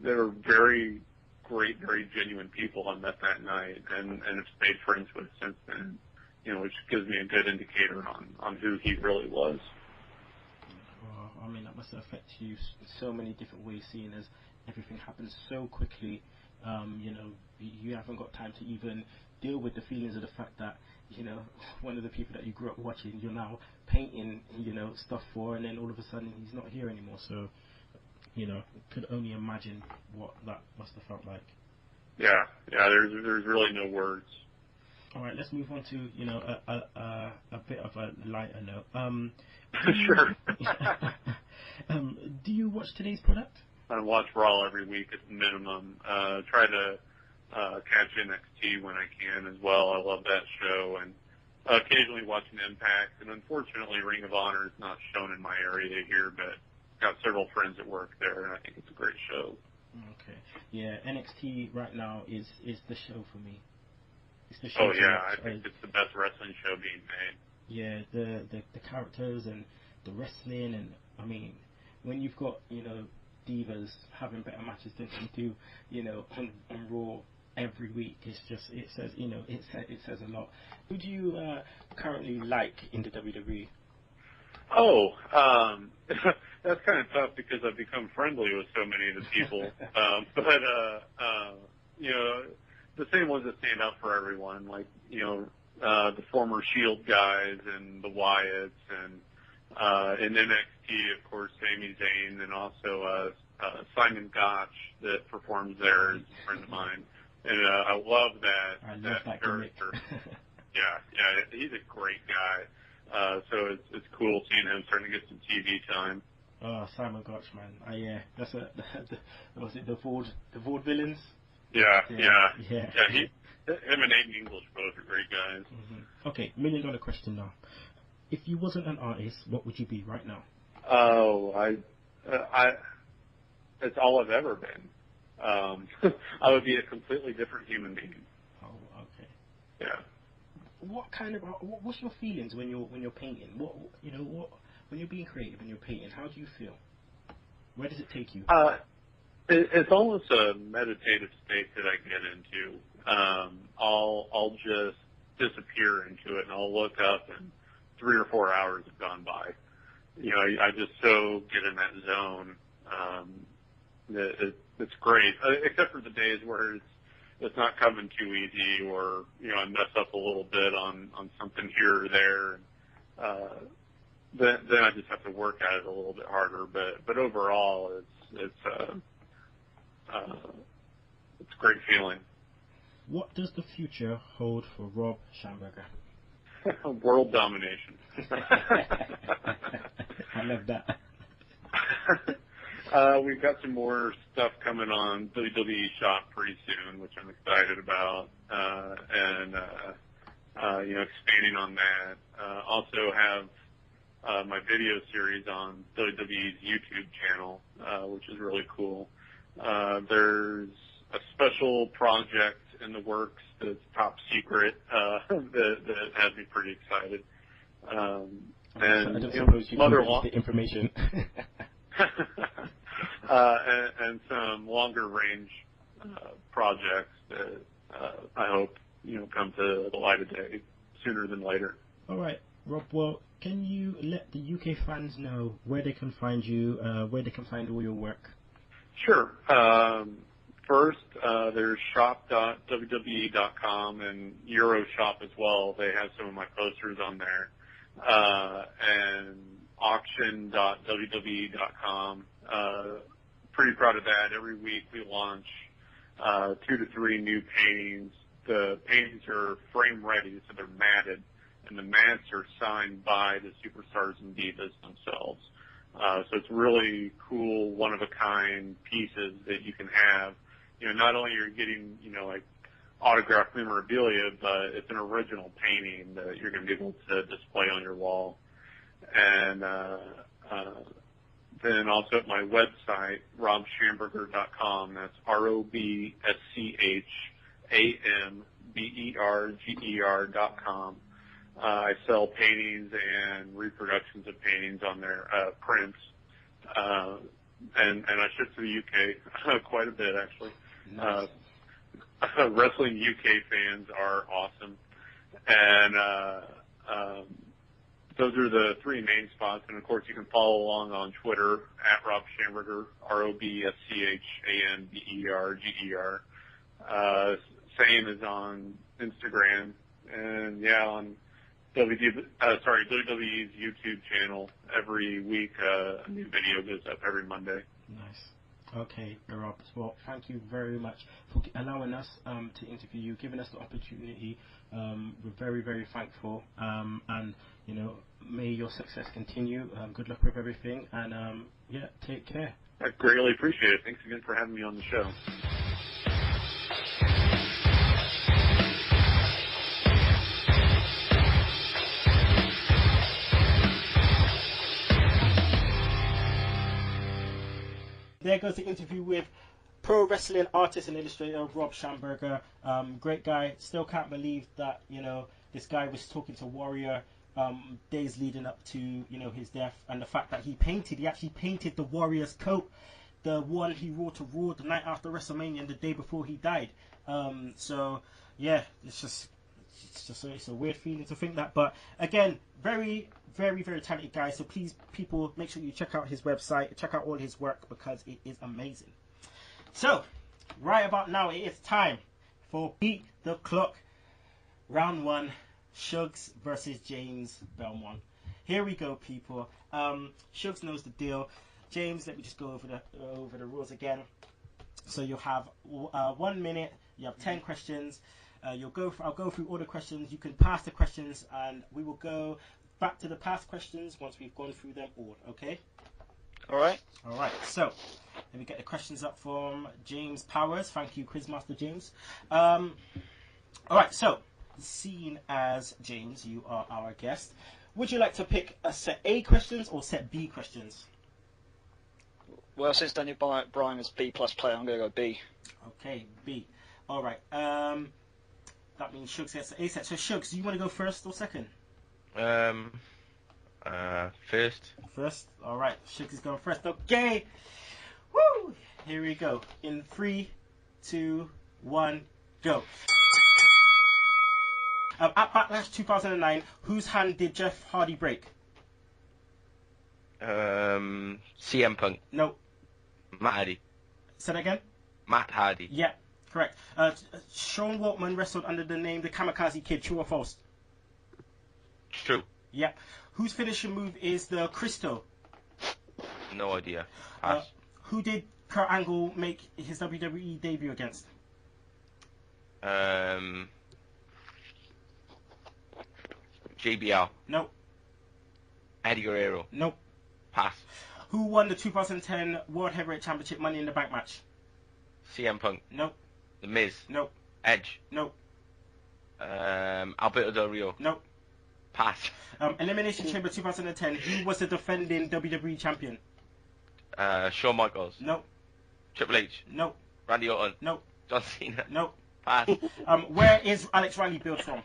they were very great, very genuine people I met that night, and have stayed friends with since then, which gives me a good indicator on who he really was. Well, I mean, that must affect you in so many different ways, seeing as everything happens so quickly. You haven't got time to even deal with the feelings of the fact that, one of the people that you grew up watching, you're now painting, stuff for, and then all of a sudden he's not here anymore. So, could only imagine what that must have felt like. Yeah, there's really no words. All right, let's move on to, a bit of a lighter note. Sure. Do you watch today's product? I watch Raw every week at the minimum. Try to catch NXT when I can as well. I love that show, and occasionally watching Impact. And unfortunately, Ring of Honor is not shown in my area here, but got several friends that work there, and I think it's a great show. Okay. Yeah, NXT right now is the show for me. It's the show. Oh yeah, I think it's the best wrestling show being made. Yeah, the characters and the wrestling, and I mean, when you've got divas having better matches than you do, on Raw every week, it says it says a lot. Who do you currently like in the WWE? Oh, that's kind of tough because I've become friendly with so many of the people. The same ones that stand out for everyone, like, the former Shield guys and the Wyatts and, In NXT, of course, Sami Zayn, and also Simon Gotch that performs there is a friend of mine. And I love that character. Yeah, he's a great guy. So it's cool seeing him starting to get some TV time. Oh, Simon Gotch, man. Yeah, that's was it the Vaude villains? Yeah. Yeah. Him and Aiden English both are great guys. Mm-hmm. Okay, $1 million question now. If you wasn't an artist, what would you be right now? Oh, it's all I've ever been. I would be a completely different human being. Oh, okay. Yeah. What's your feelings when you're painting? When you're being creative and you're painting, how do you feel? Where does it take you? It's almost a meditative state that I get into. I'll just disappear into it, and I'll look up, and 3 or 4 hours have gone by. I just so get in that zone. It's great, except for the days where it's not coming too easy, or I mess up a little bit on something here or there. Then I just have to work at it a little bit harder. But overall, it's a great feeling. What does the future hold for Rob Schamberger? World domination. I love that. We've got some more stuff coming on WWE Shop pretty soon, which I'm excited about, and expanding on that. Also have my video series on WWE's YouTube channel, which is really cool. There's a special project in the works that's top secret that has me pretty excited. I don't suppose you can release the information. And some longer range projects that I hope come to the light of day sooner than later. All right, Rob. Well, can you let the UK fans know where they can find you, where they can find all your work? Sure. First, there's shop.wwe.com and Euroshop as well. They have some of my posters on there. And auction.wwe.com. Pretty proud of that. Every week we launch 2 to 3 new paintings. The paintings are frame ready, so they're matted, and the mats are signed by the superstars and divas themselves. So it's really cool, one-of-a-kind pieces that you can have. Not only are you getting, like autographed memorabilia, but it's an original painting that you're going to be able to display on your wall. And then also at my website, robschamberger.com. That's ROBSCHAMBERGER.com. I sell paintings and reproductions of paintings on there, prints, and I ship to the UK quite a bit, actually. Nice. Wrestling UK fans are awesome, and those are the 3 main spots. And of course, you can follow along on Twitter at Rob Schamberger, ROBSCHAMBERGER. Same as on Instagram, and on WWE's YouTube channel. Every week, a new video goes up every Monday. Nice. Okay, Rob. Well, thank you very much for allowing us to interview you, giving us the opportunity. We're very, very thankful. And may your success continue. Good luck with everything. And take care. I greatly appreciate it. Thanks again for having me on the show. There goes the interview with pro wrestling artist and illustrator Rob Schamberger. Great guy. Still can't believe that this guy was talking to Warrior days leading up to his death, and the fact that he actually painted the Warrior's coat, the one he wore to Raw the night after WrestleMania and the day before he died. So yeah, it's a weird feeling to think that, but again, very, very, very talented guy. So please, people, make sure you check out his website, check out all his work, because it is amazing. So right about now, it is time for Beat the Clock, round 1, Sugs versus James Belmont. here we go, people. Shugs knows the deal. James, let me just go over the rules again. So you'll have 1 minute. You have 10 questions. I'll go through all the questions. You can pass the questions, and we will go back to the past questions once we've gone through them all. Okay? All right. So let me get the questions up from James Powers. Thank you, Quizmaster James. All right. So, seeing as James, you are our guest, would you like to pick a set A questions or set B questions? Well, since Daniel Bryan is B+ player, I'm going to go B. Okay, B. All right. That means Shugs gets the A set. So, Shugs, do you want to go first or second? First. First. All right. Shugs is going first. Okay. Woo! Here we go. In 3, 2, 1, go. At Backlash 2009, whose hand did Jeff Hardy break? CM Punk. No. Matt Hardy. Say that again? Matt Hardy. Yeah, correct. Sean Waltman wrestled under the name the Kamikaze Kid. True or false? True. Yeah. Whose finishing move is the Cristo? No idea. Pass. Who did Kurt Angle make his WWE debut against? JBL. No. Eddie Guerrero. Nope. Pass. Who won the 2010 World Heavyweight Championship Money in the Bank match? CM Punk. Nope. The Miz. Nope. Edge. Nope. Alberto Del Rio. Nope. Pass. Elimination Chamber 2010. Who was the defending WWE champion? Shawn Michaels. Nope. Triple H. Nope. Randy Orton. Nope. John Cena. Nope. Pass. Where is Alex Riley built from?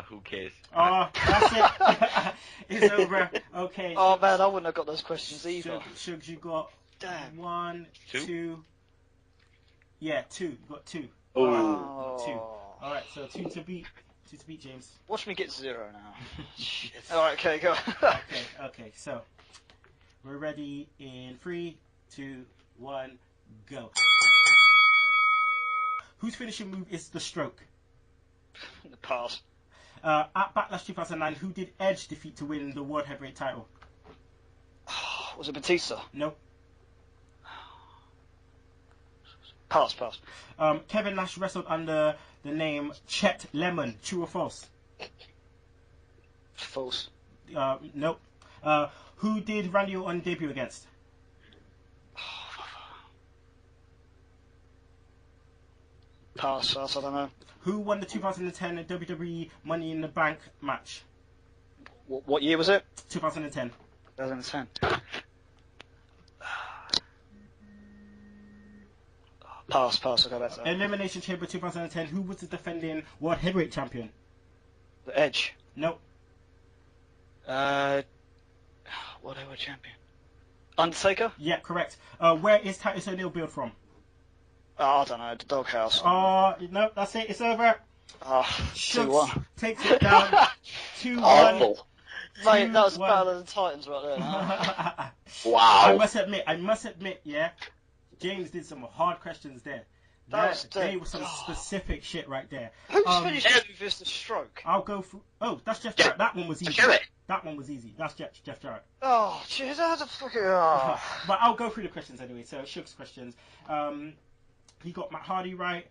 Who cares? That's it. It's over. Okay. Oh man, I wouldn't have got those questions either. Shugs, you got Damn. 1, 2. Yeah, 2. You got 2. Oh. 2. All right, so 2 to beat. 2 to beat James. Watch me get 0 now. Shit. All right, okay, go. Okay. So we're ready in 3, 2, 1, go. Whose finishing move is the stroke? The pass. At Backlash 2009, who did Edge defeat to win the World Heavyweight title? Was it Batista? Nope. Pass. Kevin Nash wrestled under the name Chet Lemon. True or false? False. Nope. Who did Randy Orton debut against? Pass, I don't know. Who won the 2010 WWE Money in the Bank match? What year was it? 2010. 2010. Pass, okay, that's it. Elimination Chamber 2010, who was the defending World Heavyweight Champion? The Edge. Nope. World Heavyweight Champion. Undertaker? Yeah, correct. Where is Titus O'Neil built from? Oh, I don't know, the Doghouse. No, that's it, it's over. 2-1. Takes it down. 2-1. Awful. Mate, that was Battle of the Titans right there. Huh? Wow. I must admit, yeah, James did some hard questions there. They were some specific shit right there. Who's finished with this stroke? I'll go through. Oh, that's Jeff Jarrett. That one was easy. That one was easy. That's Jeff Jarrett. Oh, jeez, that was a fucking... But I'll go through the questions anyway. So, Shug's questions. He got Matt Hardy right.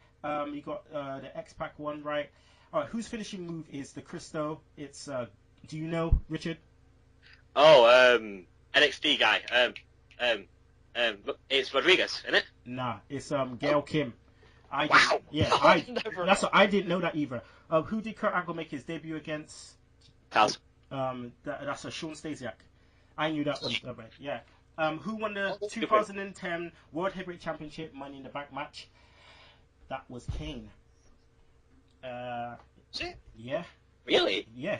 He got the X-Pac one right. All right, whose finishing move is the Cristo? It's, do you know, Richard? NXT guy. It's Rodriguez, isn't it? Nah, it's Gail Kim. I didn't know that either. Who did Kurt Angle make his debut against? Taz. That's a Sean Stasiak. I knew that one. Right. Yeah. Who won the 2010 World Heavyweight Championship Money in the Bank match? That was Kane. Yeah. Really? Yeah.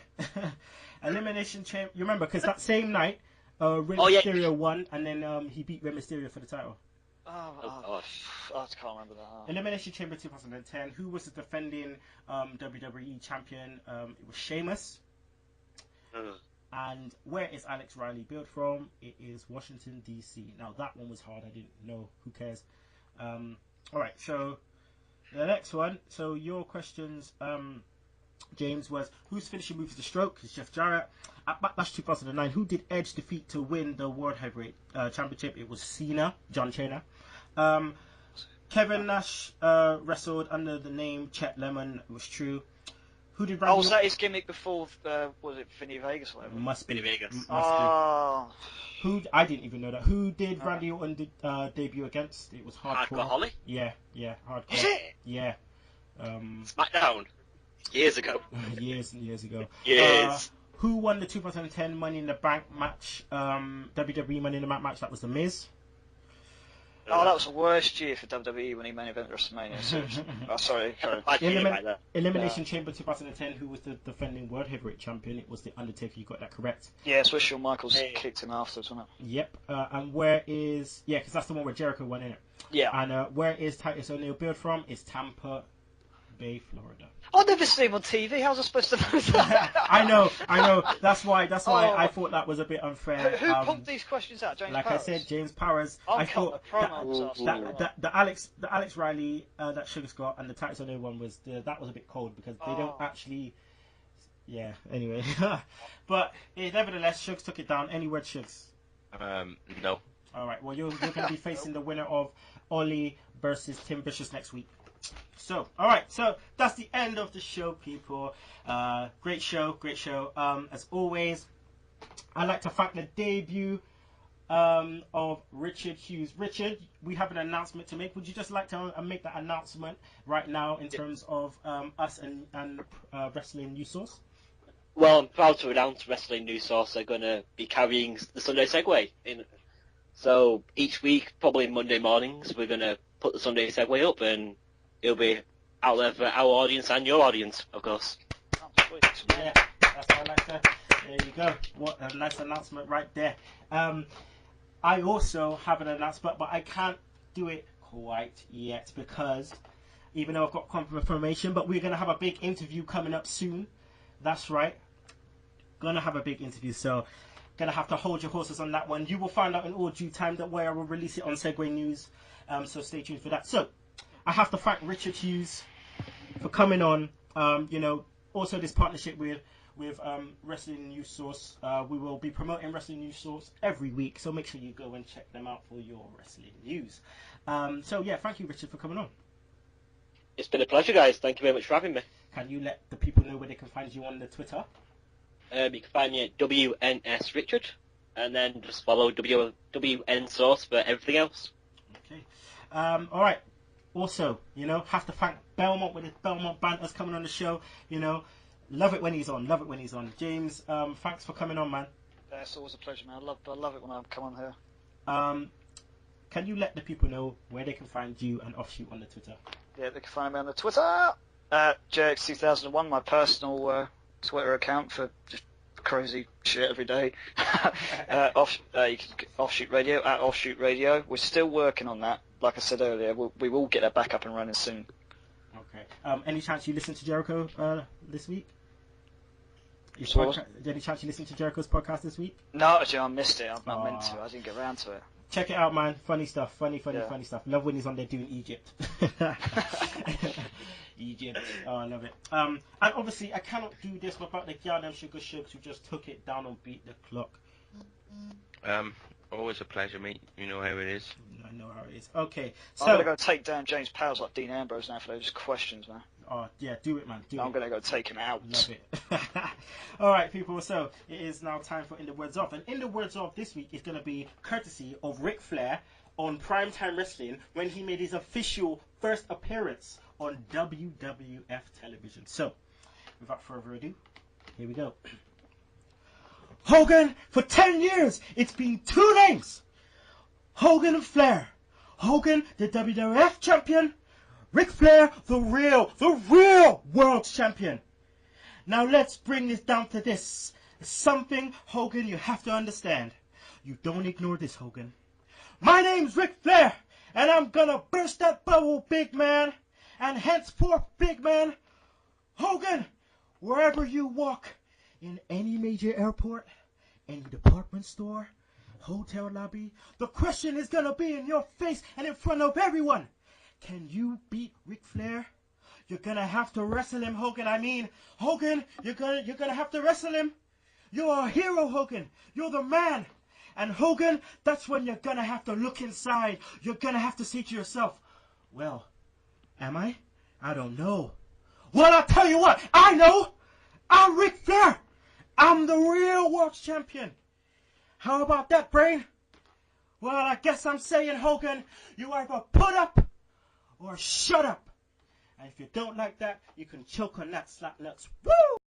Elimination champ. You remember? Because that same night, Rey Mysterio won, and then he beat Rey Mysterio for the title. I can't remember that. Elimination Chamber 2010. Who was the defending WWE champion? It was Sheamus. And where is Alex Riley built from? It is Washington, D.C. Now, that one was hard. I didn't know. Who cares? All right, so the next one. So your questions. James was, whose finishing move is the stroke? It's Jeff Jarrett. At Backlash 2009, who did Edge defeat to win the World Heavyweight Championship? It was Cena, John Cena. Kevin Nash wrestled under the name Chet Lemon. It was true. Who did Randy? Oh, was that his gimmick before? Was it Vinny Vegas or whatever? Must be Vinny Vegas. Must Oh. be. Who? I didn't even know that. Who did Randy Orton debut against? It was Hardcore Holly? Yeah, Hardcore. Is it? Yeah. Smackdown. Years ago. Years and years ago. Years. Who won the 2010 Money in the Bank match? WWE Money in the Bank match. That was The Miz. Oh, that was the worst year for WWE when he main evented WrestleMania. Seriously. Oh, sorry. Elimination Chamber 2010. Who was the defending World Heavyweight Champion? It was The Undertaker. You got that correct. Yeah, it's where Shawn Michaels kicked him afterwards, wasn't it? Yep. And where is... Yeah, because that's the one where Jericho won, in it. Yeah. And where is Titus O'Neil built from? It's Tampa Bay, Florida. I've never seen him on TV. How was I supposed to know that? I know. That's why I thought that was a bit unfair. Who pumped these questions out? James Like Powers? I said, James Powers. I thought thought the Alex Riley that Sugar's got and the Titus O'Neil one was that was a bit cold because they don't actually. Yeah. Anyway, but nevertheless, Sugs took it down. Any word, Sugs? No. All right. Well, you're going to be facing the winner of Ollie versus Tim Vicious next week. So, alright, so that's the end of the show, people. Great show. As always, I'd like to thank the debut of Richard Hughes. Richard, we have an announcement to make. Would you just like to make that announcement right now in terms of us and Wrestling News Source? Well, I'm proud to announce Wrestling News Source are going to be carrying the Sunday Segue in. So each week, probably Monday mornings, we're going to put the Sunday Segue up and it'll be out there for our audience and your audience, of course. Yeah, that's what I like to. There you go. What a nice announcement right there. I also have an announcement, but I can't do it quite yet because even though I've got confirmation, but we're going to have a big interview coming up soon. That's right. Going to have a big interview, so going to have to hold your horses on that one. You will find out in all due time that way I will release it on Segue News, so stay tuned for that. So, I have to thank Richard Hughes for coming on. Also this partnership with Wrestling News Source. We will be promoting Wrestling News Source every week, so make sure you go and check them out for your wrestling news. So yeah, thank you, Richard, for coming on. It's been a pleasure, guys. Thank you very much for having me. Can you let the people know where they can find you on the Twitter? You can find me at WNS Richard, and then just follow WN Source for everything else. Okay. All right. Also, have to thank Belmont with his Belmont banters coming on the show. Love it when he's on. James, thanks for coming on, man. Yeah, it's always a pleasure, man. I love it when I come on here. Can you let the people know where they can find you and Offshoot on the Twitter? Yeah, they can find me on the Twitter. JX2001, my personal Twitter account for just crazy shit every day. Offshoot Radio, at Offshoot Radio. We're still working on that. Like I said earlier, we will get that back up and running soon. Okay. Any chance you listen to Jericho this week? Any chance you listen to Jericho's podcast this week? No, actually, I missed it. I meant to. I didn't get around to it. Check it out, man. Funny stuff. Funny stuff. Love when he's on there doing Egypt. Egypt. Oh, I love it. And obviously, I cannot do this without the goddamn Sugar Shugs who just took it down on Beat the Clock. Always a pleasure, mate. You know how it is. I know how it is. Okay, so I'm gonna go take down James Powers like Dean Ambrose now for those questions, man. Oh yeah, do it, man. I'm gonna go take him out. Love it. All right, people. So it is now time for In the Words Of, and In the Words Of this week is gonna be courtesy of Ric Flair on Primetime Wrestling when he made his official first appearance on WWF television. So, without further ado, here we go. Hogan, for 10 years, it's been two names. Hogan and Flair. Hogan, the WWF champion. Ric Flair, the real world champion. Now let's bring this down to this. Something, Hogan, you have to understand. You don't ignore this, Hogan. My name's Ric Flair, and I'm gonna burst that bubble, big man. And henceforth, big man, Hogan, wherever you walk, in any major airport, any department store, hotel lobby, the question is gonna be in your face and in front of everyone. Can you beat Ric Flair? you're gonna have to wrestle him, Hogan. I mean, Hogan, you're gonna have to wrestle him. You're a hero, Hogan. You're the man. And Hogan, that's when you're gonna have to look inside. You're gonna have to say to yourself, well, am I? I don't know. Well, I'll tell you what, I know. I'm Ric Flair. I'm the real world champion. How about that, Brain? Well, I guess I'm saying, Hogan, you either put up or shut up. And if you don't like that, you can choke on that slap nuts. Woo!